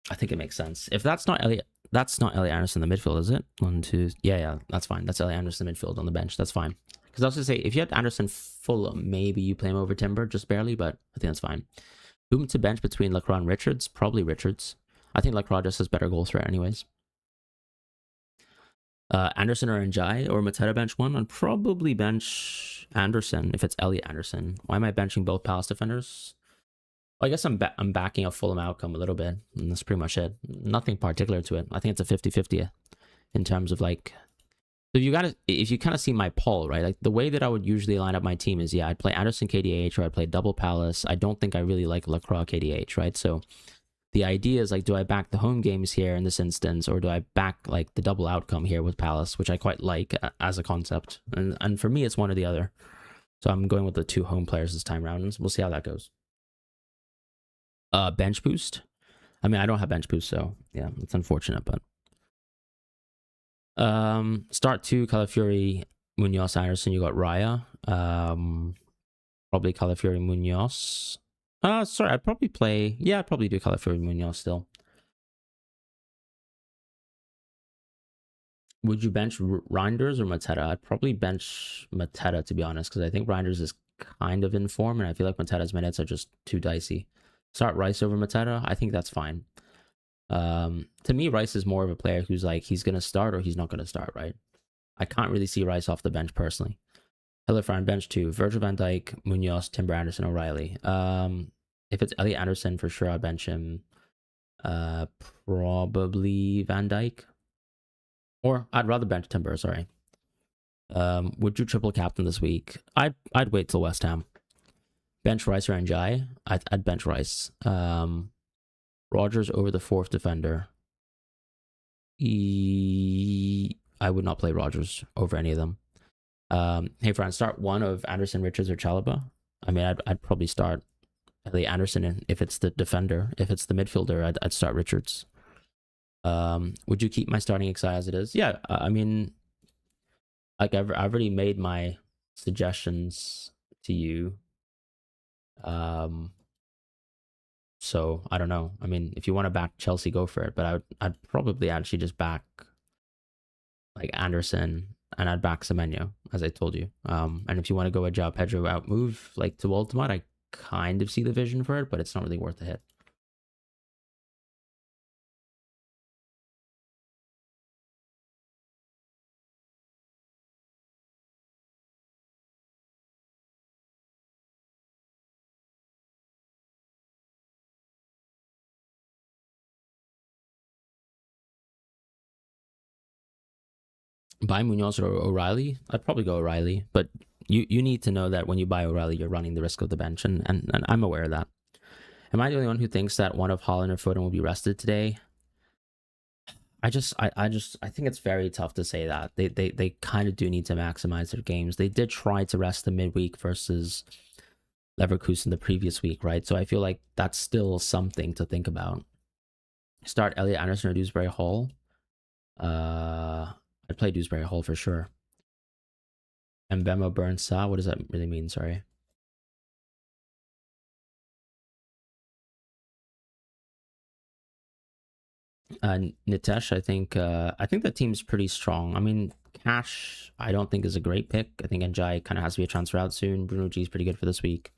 I think it makes sense. If that's not Elliot Anderson in the midfield, is it? 1, 2. Yeah, that's fine. That's Elliot Anderson midfield on the bench. That's fine. Because I was gonna say, if you had Anderson Fulham, maybe you play him over Timber just barely, but I think that's fine. Whom to bench between Lacroix and Richards? Probably Richards. I think Lacroix just has better goal threat anyways. Anderson or Njai or Mateta bench one? I'd probably bench Anderson if it's Elliot Anderson. Why am I benching both Palace defenders? Well, I guess I'm backing a Fulham outcome a little bit, and that's pretty much it. Nothing particular to it. I think it's a 50-50 in terms of like, if you kind of see my poll, right? Like the way that I would usually line up my team is, yeah, I'd play Anderson KDH or I'd play double Palace. I don't think I really like Lacroix KDH, right? So the idea is like, do I back the home games here in this instance, or do I back like the double outcome here with Palace, which I quite like as a concept. And for me, it's one or the other. So I'm going with the 2 home players this time around, and we'll see how that goes. Bench boost. I mean, I don't have bench boost, so yeah, it's unfortunate, but start 2, Calafiori, Munoz, Anderson. You got Raya. Probably Calafiori, Munoz. Sorry, I'd probably do Calafiori, Munoz still. Would you bench Reinders or Mateta? I'd probably bench Mateta, to be honest, because I think Reinders is kind of in form, and I feel like Mateta's minutes are just too dicey. Start Rice over Mateta. I think that's fine. To me, Rice is more of a player who's like, he's going to start or he's not going to start, right? I can't really see Rice off the bench personally. Hello, Fran, bench 2. Virgil van Dijk, Munoz, Timber, Anderson, O'Reilly. If it's Elliot Anderson, for sure I'll bench him. Probably Van Dijk. Or I'd rather bench Timber, sorry. Would you triple captain this week? I'd wait till West Ham. Bench Rice or Njai? I'd bench Rice. Rogers over the 4th defender. I would not play Rogers over any of them. Hey, Fran, start 1 of Anderson, Richards, or Chalobah. I mean, I'd probably start Elliot Anderson if it's the defender. If it's the midfielder, I'd start Richards. Would you keep my starting XI as it is? Yeah, I mean, like I've already made my suggestions to you. So I don't know. I mean, if you want to back Chelsea, go for it. But I'd probably actually just back like Anderson, and I'd back Semenyo, as I told you. And if you want to go a João Pedro out move like to Ultimate, I kind of see the vision for it, but it's not really worth the hit. Buy Munoz or O'Reilly? I'd probably go O'Reilly, but you need to know that when you buy O'Reilly, you're running the risk of the bench, and I'm aware of that. Am I the only one who thinks that one of Haaland or Foden will be rested today? I think it's very tough to say that. They kind of do need to maximize their games. They did try to rest the midweek versus Leverkusen the previous week, right? So I feel like that's still something to think about. Start Elliot Anderson or Dewsbury Hall. I'd play Dewsbury Hall for sure. And Bemo Burnside, what does that really mean? Sorry. Nitesh, I think that team's pretty strong. I mean, Cash, I don't think is a great pick. I think Njai kind of has to be a transfer out soon. Bruno G is pretty good for this week.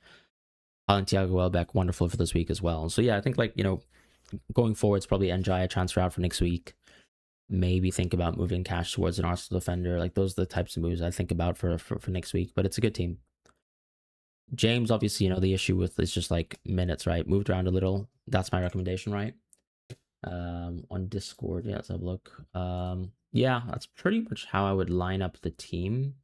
Alan Thiago Welbeck, wonderful for this week as well. So yeah, I think like, you know, going forward, it's probably Njai a transfer out for next week. Maybe think about moving Cash towards an Arsenal defender. Like those are the types of moves I think about for next week. But it's a good team. James, obviously, you know, the issue with is just like minutes, right? Moved around a little. That's my recommendation, right? On Discord, yeah, let's have a look. Yeah, that's pretty much how I would line up the team.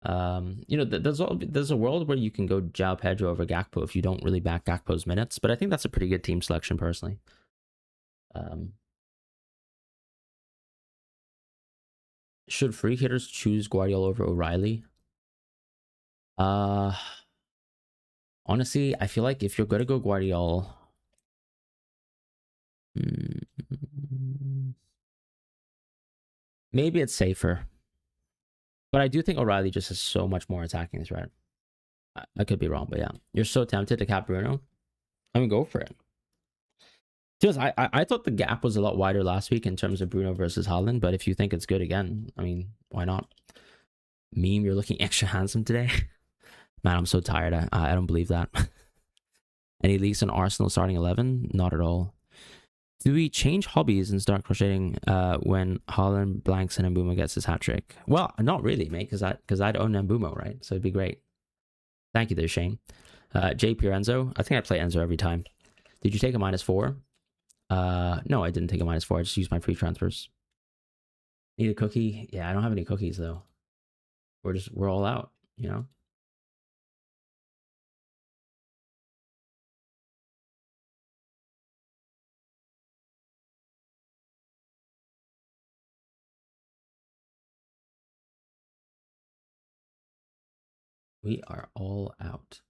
You know, there's a world where you can go João Pedro over Gakpo if you don't really back Gakpo's minutes, but I think that's a pretty good team selection personally. Should free hitters choose Guardiola over O'Reilly? Honestly, I feel like if you're gonna go Guardiola, maybe it's safer. But I do think O'Reilly just has so much more attacking threat. I could be wrong, but yeah. You're so tempted to cap Bruno. I mean, go for it. Just, I thought the gap was a lot wider last week in terms of Bruno versus Haaland, but if you think it's good again, I mean, why not? Meme, you're looking extra handsome today. Man, I'm so tired. I don't believe that. Any leaks on Arsenal starting 11? Not at all. Do we change hobbies and start crocheting when Haaland blanks and Mbeumo gets his hat trick? Well, not really, mate, because I'd own Mbeumo, right? So it'd be great. Thank you there, Shane. J. Enzo. I think I play Enzo every time. Did you take a -4? No, I didn't take a -4. I just used my free transfers. Need a cookie? Yeah, I don't have any cookies though. We're all out, you know? We are all out.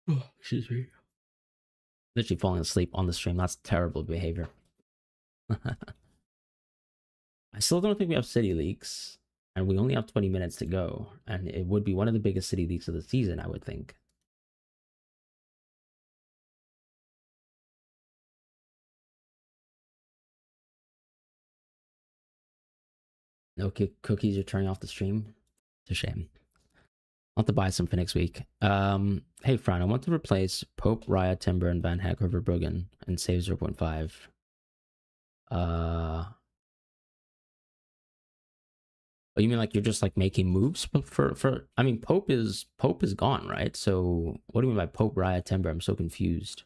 Oh, excuse me. Literally falling asleep on the stream. That's terrible behavior. I still don't think we have city leaks, and we only have 20 minutes to go, and it would be one of the biggest city leaks of the season, I would think. No cookies, you're turning off the stream? It's a shame. I'll have to buy some for next week. Hey, Fran, I want to replace Pope, Raya, Timber, and Van Heck over Bruggen and save 0.5. Oh, you mean like you're just like making moves for I mean Pope is gone, right? So what do you mean by Pope, Raya, Timber? I'm so confused.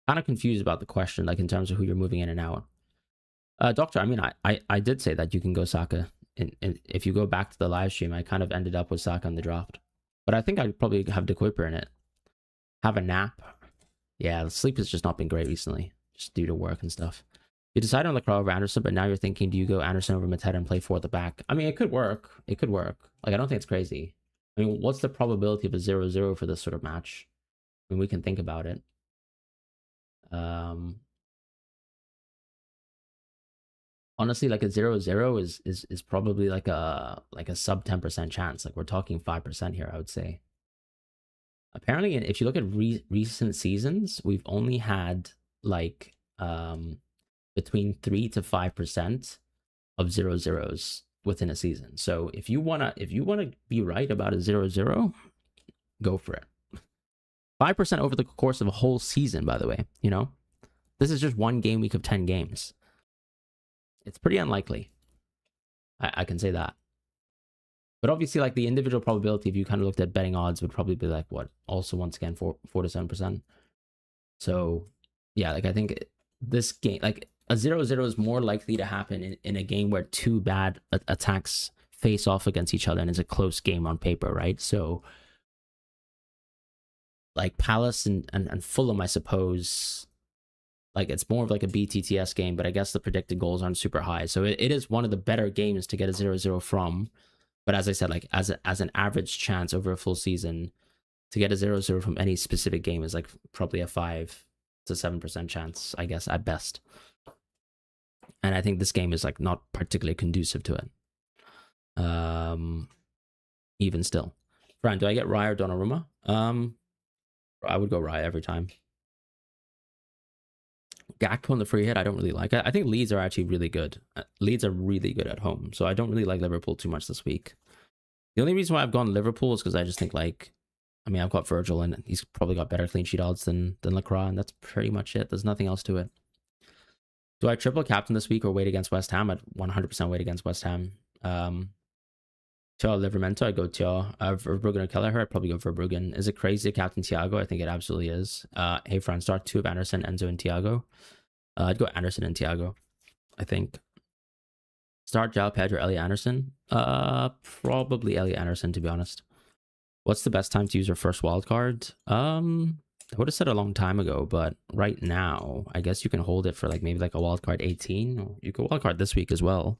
Kind of confused about the question, like in terms of who you're moving in and out. Doctor, I mean, I did say that you can go Saka. And if you go back to the live stream, I kind of ended up with Saka on the draft. But I think I'd probably have De Kuyper in it. Have a nap. Yeah, the sleep has just not been great recently, just due to work and stuff. You decided on Lacroix over Anderson, but now you're thinking, do you go Anderson over Mateta and play 4 at the back? I mean, it could work. It could work. Like, I don't think it's crazy. I mean, what's the probability of a 0-0 for this sort of match? I mean, we can think about it. Honestly, like a 0-0 is probably like a sub 10% chance. Like we're talking 5% here, I would say. Apparently, if you look at recent seasons, we've only had like between 3 to 5% of 0-0s within a season. So if you wanna be right about a 0-0, go for it. 5% over the course of a whole season, by the way. You know, this is just one game week of 10 games. It's pretty unlikely. I can say that. But obviously, like the individual probability, if you kind of looked at betting odds, would probably be like what? Also, once again, 4 to 7%. So, yeah, like I think this game, like a 0-0 is more likely to happen in a game where two bad attacks face off against each other and it's a close game on paper, right? So, like Palace and Fulham, I suppose, like it's more of like a BTTS game, but I guess the predicted goals aren't super high. So it is one of the better games to get a 0-0 from. But as I said, like as an average chance over a full season to get a 0-0 from any specific game is like probably a 5 It's a 7% chance, I guess, at best. And I think this game is like not particularly conducive to it. Even still. Fran, do I get Rye or Donnarumma? I would go Rye every time. Gakpo on the free hit, I don't really like. I think Leeds are actually really good. Leeds are really good at home, so I don't really like Liverpool too much this week. The only reason why I've gone Liverpool is because I just think like, I mean, I've got Virgil and he's probably got better clean sheet odds than Lacroix, and that's pretty much it. There's nothing else to it. Do I triple captain this week or wait against West Ham? I'd 100% wait against West Ham. Thiago Livermento, I'd go Thiago. Verbruggen or Kelleher, I'd probably go Verbruggen. Is it crazy to captain Thiago? I think it absolutely is. Hey, Fran, start 2 of Anderson, Enzo, and Thiago. I'd go Anderson and Thiago, I think. Start João Pedro, Elliot Anderson. Probably Elliot Anderson, to be honest. What's the best time to use your first wildcard? I would have said a long time ago, but right now, I guess you can hold it for like maybe like a wildcard 18. Or you could wildcard this week as well.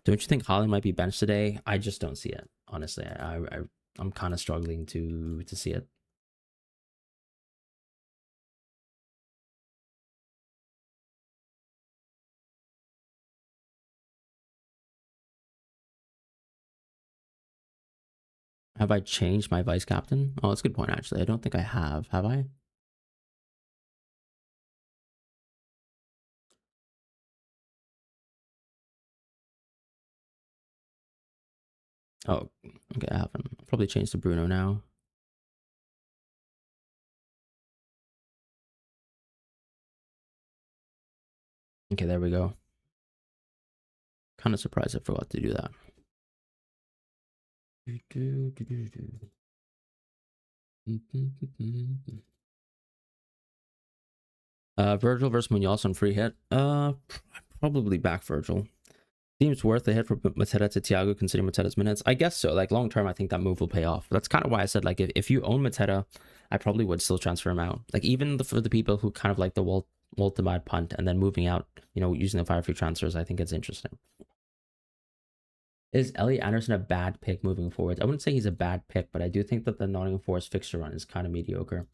Don't you think Haaland might be benched today? I just don't see it, honestly. I'm kind of struggling to see it. Have I changed my vice captain? Oh, that's a good point, actually. I don't think I have. Have I? Oh, okay, I haven't. I'll probably change to Bruno now. Okay, there we go. Kind of surprised I forgot to do that. Virgil versus Munoz on free hit. Probably back Virgil. Seems worth the hit for Mateta to Thiago considering Mateta's minutes. I guess so. Like long term, I think that move will pay off. That's kind of why I said like if you own Mateta, I probably would still transfer him out. Like even for the people who kind of like the Waltemad punt and then moving out, you know, using the fire free transfers, I think it's interesting. Is Elliot Anderson a bad pick moving forward? I wouldn't say he's a bad pick, but I do think that the Nottingham Forest fixture run is kind of mediocre.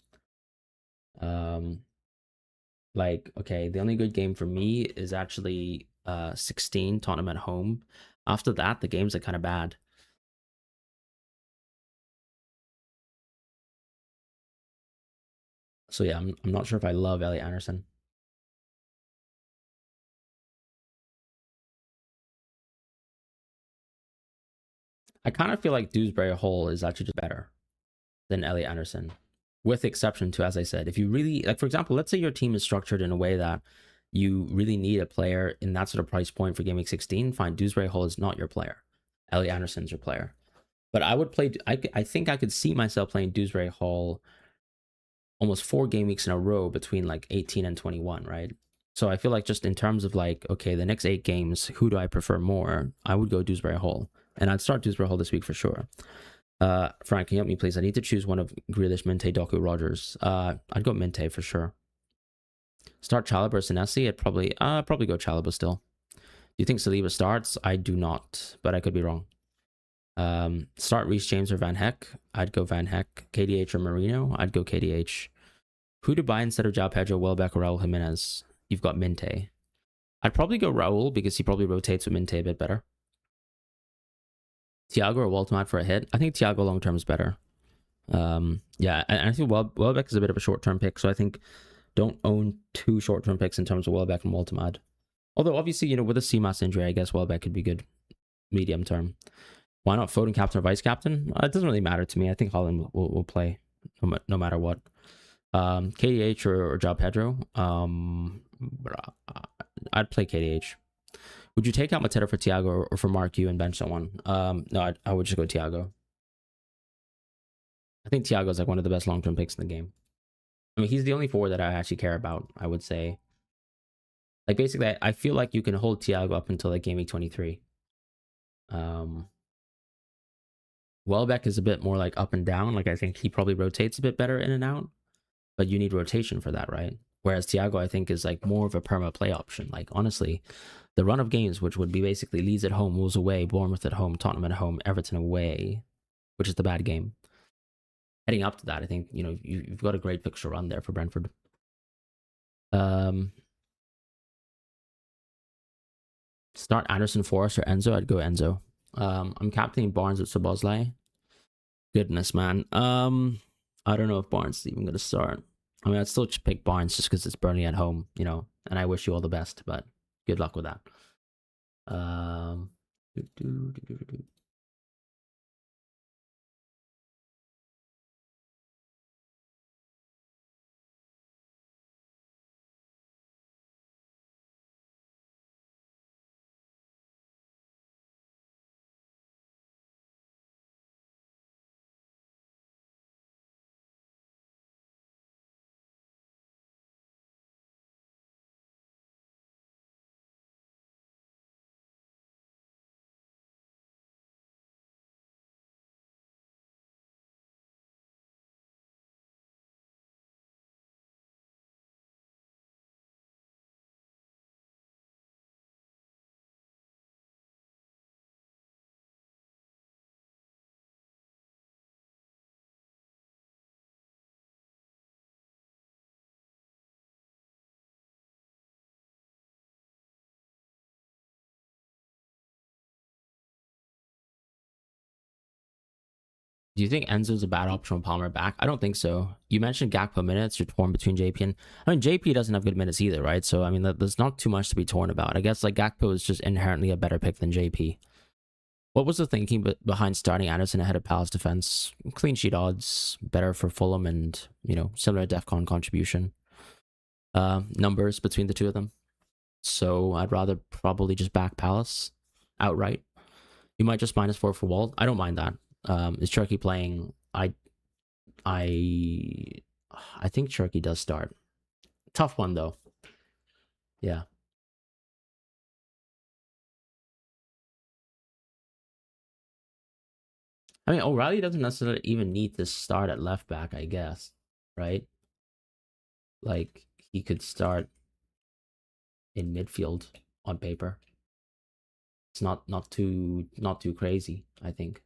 Like, okay, the only good game for me is actually 16 Tottenham at home. After that, the games are kind of bad. So yeah, I'm not sure if I love Elliot Anderson. I kind of feel like Dewsbury Hall is actually just better than Elliot Anderson, with exception to, as I said, if you really like, for example, let's say your team is structured in a way that you really need a player in that sort of price point for game week 16. Fine, Dewsbury Hall is not your player. Elliot Anderson's your player. But I would play. I think I could see myself playing Dewsbury Hall almost 4 game weeks in a row between like 18 and 21, right? So I feel like just in terms of like, okay, the next 8 games, who do I prefer more? I would go Dewsbury Hall, and I'd start Dewsbury Hall this week for sure. Frank, can you help me, please? I need to choose one of Grealish, Minte, Doku, Rogers. I'd go Minte for sure. Start Chalobah or Senesi? I'd probably go Chalobah still. Do you think Saliba starts? I do not, but I could be wrong. Start Reece James or Van Heck? I'd go Van Heck. KDH or Marino? I'd go KDH. Who to buy instead of João Pedro, Welbeck, or Raul Jimenez? You've got Minte. I'd probably go Raul because he probably rotates with Minte a bit better. Thiago or Waltemad for a hit? I think Thiago long term is better. Yeah, and I think Welbeck is a bit of a short term pick, so I think don't own 2 short term picks in terms of Welbeck and Waltemad. Although obviously, you know, with a CMAS injury, I guess Welbeck could be good medium term. Why not Foden captain or vice captain? It doesn't really matter to me. I think Haaland will play no matter what. KDH or João Pedro? I'd play KDH. Would you take out Mateta for Thiago or for Mark Yu and bench someone? No, I would just go Thiago. I think Thiago is like one of the best long-term picks in the game. I mean, he's the only forward that I actually care about, I would say. Like, basically, I feel like you can hold Thiago up until like game week 23. Welbeck is a bit more like up and down. Like, I think he probably rotates a bit better in and out. But you need rotation for that, right? Whereas Thiago, I think, is like more of a perma play option. Like, honestly, the run of games, which would be basically Leeds at home, Wolves away, Bournemouth at home, Tottenham at home, Everton away, which is the bad game. Heading up to that, I think, you know, you've got a great fixture run there for Brentford. Um, Start Anderson, Forrest, or Enzo. I'd go Enzo. I'm captaining Barnes with Szoboszlai. Goodness, man. I don't know if Barnes is even gonna start. I mean, I'd still pick Barnes just because it's Burnley at home, you know. And I wish you all the best, but good luck with that. Um, do, do, do, do, do. Do you think Enzo's a bad option with Palmer back? I don't think so. You mentioned Gakpo minutes. You're torn between JP and I mean JP doesn't have good minutes either, right? So I mean, there's not too much to be torn about. I guess like Gakpo is just inherently a better pick than JP. What was the thinking behind starting Anderson ahead of Palace defense? Clean sheet odds, better for Fulham, and you know similar DefCon contribution numbers between the two of them. So I'd rather probably just back Palace outright. You might just -4 for Walt. I don't mind that. Is Cherky playing? I I think Cherky does start. Tough one though. Yeah. I mean, O'Reilly doesn't necessarily even need to start at left back, I guess, right? Like he could start in midfield on paper. It's not too crazy, I think.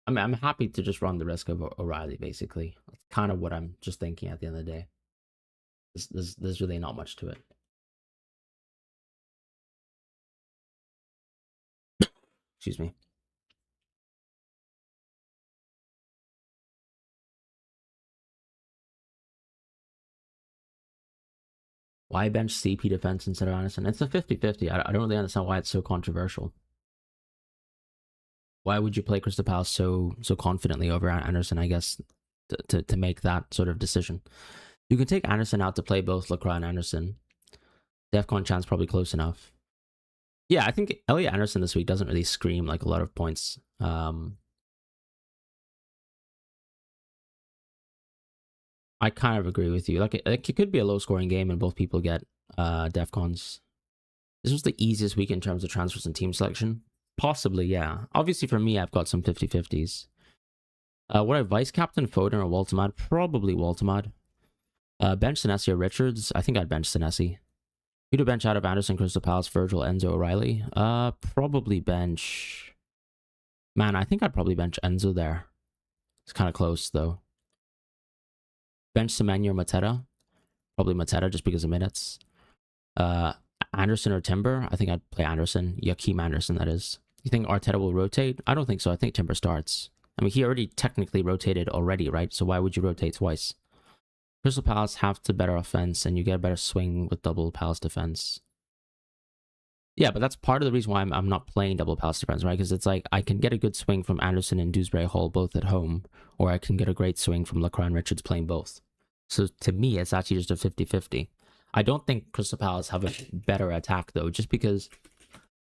I mean, I'm happy to just run the risk of O'Reilly. Basically, that's kind of what I'm just thinking at the end of the day. There's really not much to it. Excuse me. Why bench CP defense instead of Anderson? It's a 50-50. I don't really understand why it's so controversial. Why would you play Crystal Palace so confidently over Anderson? I guess to make that sort of decision, you can take Anderson out to play both Lacroix and Anderson. Defcon chance probably close enough. Yeah, I think Elliot Anderson this week doesn't really scream like a lot of points. I kind of agree with you. Like it could be a low scoring game and both people get Defcons. This was the easiest week in terms of transfers and team selection. Possibly, yeah. Obviously, for me, I've got some 50-50s. Would I vice captain Foden or Waltemad? Probably Waltemad. Bench Senesi or Richards? I think I'd bench Senesi. Who to bench out of Anderson, Crystal Palace, Virgil, Enzo, O'Reilly? Probably bench. Man, I think I'd probably bench Enzo there. It's kind of close though. Bench Semenyo or Mateta? Probably Mateta just because of minutes. Anderson or Timber? I think I'd play Anderson. Joachim Anderson, that is. You think Arteta will rotate? I don't think so. I think Timber starts. I mean, he already technically rotated already, right? So why would you rotate twice? Crystal Palace have to better offense, and you get a better swing with double Palace defense. Yeah, but that's part of the reason why I'm not playing double Palace defense, right? Because it's like I can get a good swing from Anderson and Dewsbury Hall both at home, or I can get a great swing from Lacroix and Richards playing both. So to me, it's actually just a 50-50. I don't think Crystal Palace have a better attack though, just because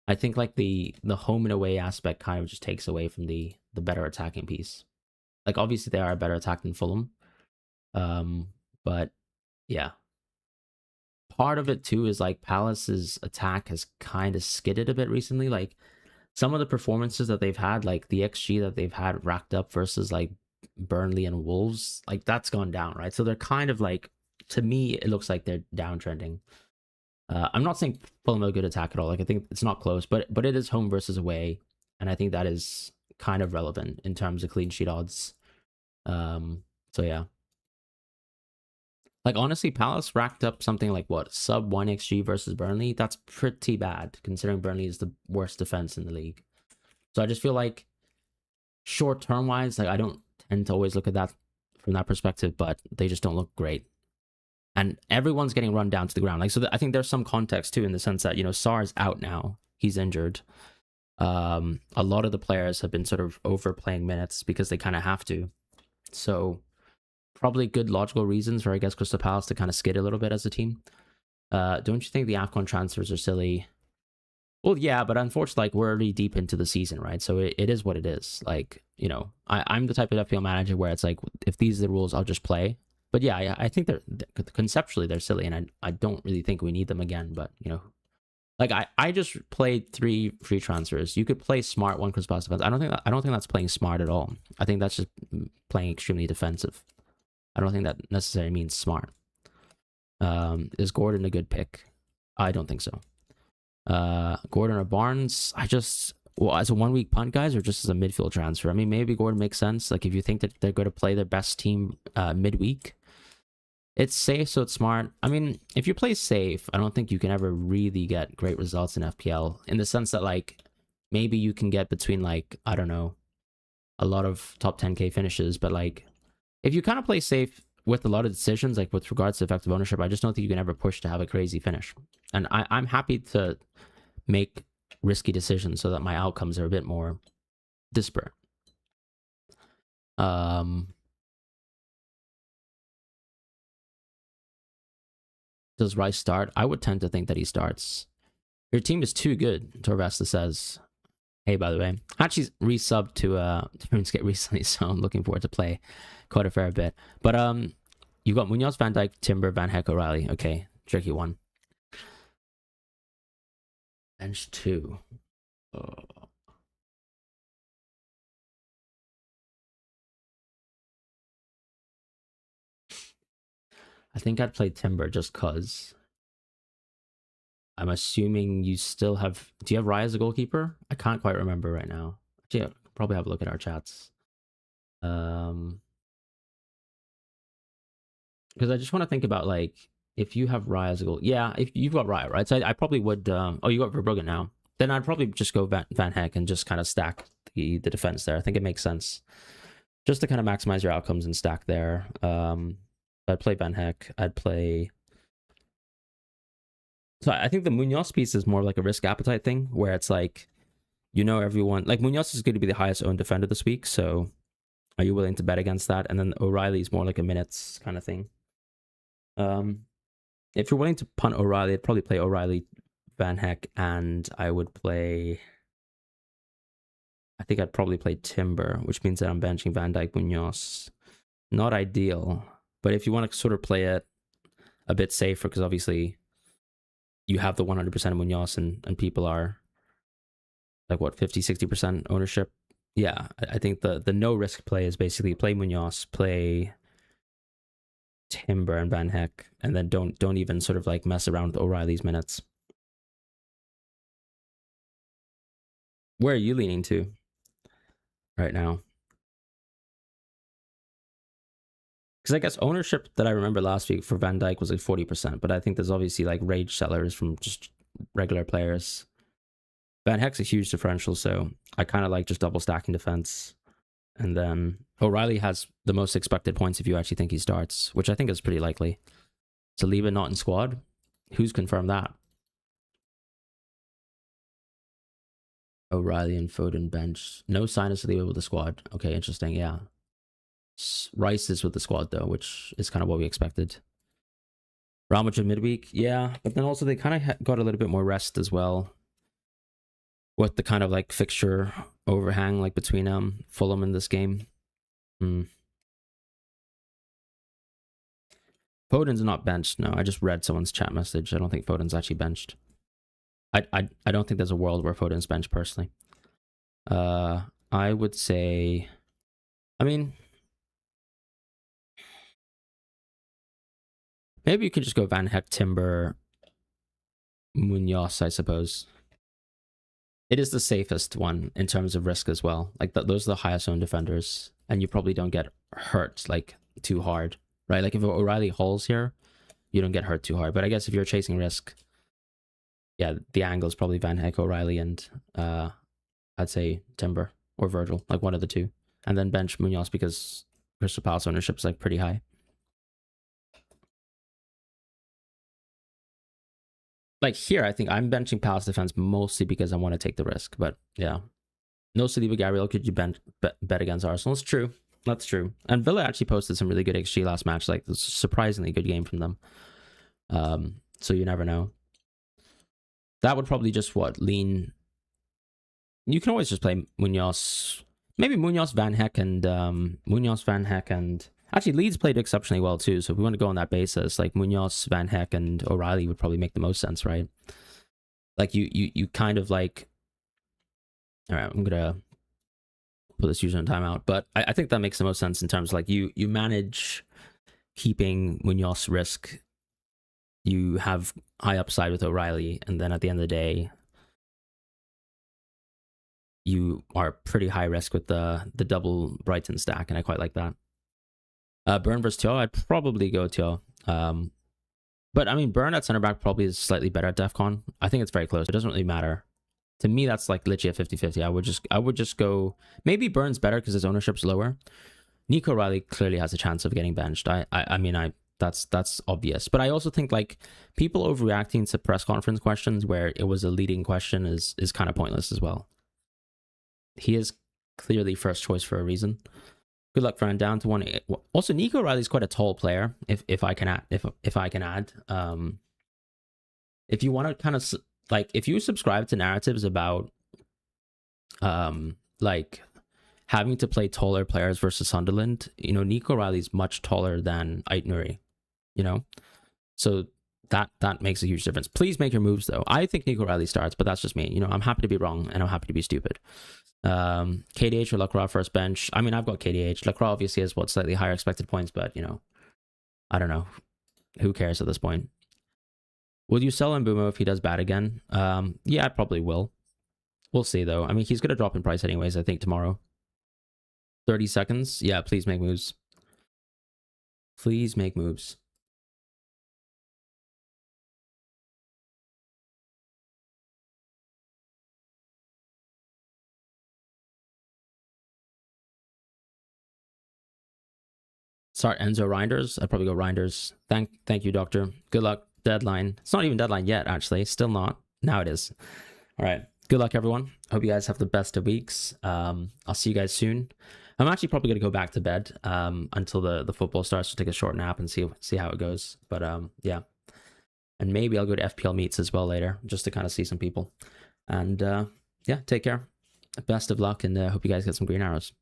I think like the home and away aspect kind of just takes away from the better attacking piece. Like obviously they are a better attack than Fulham, but yeah, part of it too is like Palace's attack has kind of skidded a bit recently. Like some of the performances that they've had, like the XG that they've had racked up versus like Burnley and Wolves, like that's gone down, right? So they're kind of like, to me, it looks like they're downtrending. I'm not saying Fulham are a good attack at all. Like I think it's not close, but it is home versus away, and I think that is kind of relevant in terms of clean sheet odds. So yeah, like honestly, Palace racked up something like what, sub 1 XG versus Burnley. That's pretty bad considering Burnley is the worst defense in the league. So I just feel like short term wise, like I don't tend to always look at that from that perspective, but they just don't look great. And everyone's getting run down to the ground. Like, so I think there's some context too, in the sense that, you know, Sarr's out now. He's injured. A lot of the players have been sort of overplaying minutes because they kind of have to. So probably good logical reasons for, I guess, Crystal Palace to kind of skid a little bit as a team. Don't you think the AFCON transfers are silly? Well, yeah, but unfortunately, like, we're already deep into the season, right? So it is what it is. Like, you know, I'm the type of FPL manager where it's like, if these are the rules, I'll just play. But yeah, I think they're conceptually they're silly, and I don't really think we need them again. But you know, like I just played 3 free transfers. You could play smart one Crystal Palace defense. I don't think that's playing smart at all. I think that's just playing extremely defensive. I don't think that necessarily means smart. Is Gordon a good pick? I don't think so. Gordon or Barnes? Well, as a 1 week punt, guys, or just as a midfield transfer. I mean, maybe Gordon makes sense. Like if you think that they're going to play their best team midweek. It's safe, so it's smart. I mean, if you play safe, I don't think you can ever really get great results in FPL, in the sense that, like, maybe you can get between, like, I don't know, a lot of top 10k finishes, but like, if you kind of play safe with a lot of decisions, like with regards to effective ownership, I just don't think you can ever push to have a crazy finish. And I'm happy to make risky decisions so that my outcomes are a bit more disparate. Does Rice start? I would tend to think that he starts. Your team is too good, Torvesta says. Hey, by the way, I actually resubbed to RuneScape recently, so I'm looking forward to play quite a fair bit. But you got Munoz, Van Dijk, Timber, Van Heck, O'Reilly. Okay, tricky one. Bench 2. Oh. I think I'd play Timber just cause. I'm assuming you still have. Do you have Raya as a goalkeeper? I can't quite remember right now. Actually, I'll probably have a look at our chats. Because I just want to think about, like, if you have Raya as a goal. Yeah, if you've got Raya, right? So I probably would. Oh, you got Verbruggen now. Then I'd probably just go Van Heck and just kind of stack the defense there. I think it makes sense, just to kind of maximize your outcomes and stack there. I'd play Van Heck. I'd play. So I think the Munoz piece is more like a risk appetite thing, where it's like, you know, everyone, like, Munoz is going to be the highest owned defender this week, so are you willing to bet against that? And then O'Reilly's more like a minutes kind of thing. If you're willing to punt O'Reilly, I'd probably play O'Reilly, Van Heck, and I think I'd probably play Timber, which means that I'm benching Van Dijk, Munoz. Not ideal, but if you want to sort of play it a bit safer, because obviously you have the 100% of Munoz and people are like, what, 50-60% ownership. Yeah, I think the no risk play is basically play Munoz, play Timber and Van Heck, and then don't even sort of like mess around with O'Reilly's minutes. Where are you leaning to right now? Because I guess ownership that I remember last week for Van Dijk was like 40%, but I think there's obviously like rage sellers from just regular players. Van Heck's a huge differential, so I kind of like just double stacking defense. And then O'Reilly has the most expected points if you actually think he starts, which I think is pretty likely. Saliba not in squad? Who's confirmed that? O'Reilly and Foden bench. No sign of Saliba with the squad. Okay, interesting, yeah. Rice is with the squad, though, which is kind of what we expected. Ramage midweek, yeah, but then also they kind of got a little bit more rest as well, with the kind of like fixture overhang like between Fulham in this game. Foden's not benched. No, I just read someone's chat message. I don't think Foden's actually benched. I don't think there's a world where Foden's benched personally. I would say, I mean, maybe you could just go Van Heck, Timber, Munoz, I suppose. It is the safest one in terms of risk as well. Like those are the highest owned defenders, and you probably don't get hurt like too hard, right? Like if O'Reilly hauls here, you don't get hurt too hard. But I guess if you're chasing risk, yeah, the angle is probably Van Heck, O'Reilly, and I'd say Timber or Virgil, like one of the two, and then bench Munoz because Crystal Palace ownership is like pretty high. Like here, I think I'm benching Palace defense mostly because I want to take the risk. But yeah, no Saliba Gabriel. Could you bet against Arsenal? It's true. That's true. And Villa actually posted some really good XG last match. Like, it's a surprisingly good game from them. So you never know. That would probably just lean. You can always just play Munoz. Maybe Munoz, Van Heck, and actually Leeds played exceptionally well too. So if we want to go on that basis, like Munoz, Van Heck, and O'Reilly would probably make the most sense, right? Like you kind of like. All right, I'm gonna put this user in timeout, but I think that makes the most sense in terms of like you manage keeping Munoz risk. You have high upside with O'Reilly, and then at the end of the day, you are pretty high risk with the double Brighton stack, and I quite like that. Burn versus Teo, I'd probably go Teo. But I mean, Burn at center back probably is slightly better at DEFCON. I think it's very close. It doesn't really matter. To me, that's like literally a 50-50. I would just go. Maybe Burn's better because his ownership's lower. Nico O'Reilly clearly has a chance of getting benched. I mean, that's obvious. But I also think like people overreacting to press conference questions where it was a leading question is kind of pointless as well. He is clearly first choice for a reason. Good luck, Fran. Down to 1. Also, Nico O'Reilly's quite a tall player. If I can add, if I can add, if you want to kind of like, if you subscribe to narratives about, like having to play taller players versus Sunderland, you know, Nico O'Reilly's much taller than Ait Nuri, you know, so that makes a huge difference. Please make your moves though. I think Nico O'Reilly starts, but that's just me. You know, I'm happy to be wrong and I'm happy to be stupid. KDH or Lacroix first bench. I mean, I've got KDH. Lacroix obviously has slightly higher expected points, but you know, I don't know. Who cares at this point? Will you sell Mbumo if he does bad again? Yeah, I probably will. We'll see though. I mean, he's gonna drop in price anyways, I think tomorrow. 30 seconds. Yeah, please make moves. Please make moves. Start Enzo Reinders. I'd probably go Reinders. Thank you, doctor. Good luck. Deadline. It's not even deadline yet, actually. Still not. Now it is. All right. Good luck, everyone. Hope you guys have the best of weeks. I'll see you guys soon. I'm actually probably going to go back to bed until the football starts to take a short nap and see how it goes. But yeah. And maybe I'll go to FPL meets as well later, just to kind of see some people. And yeah, take care. Best of luck, and hope you guys get some green arrows.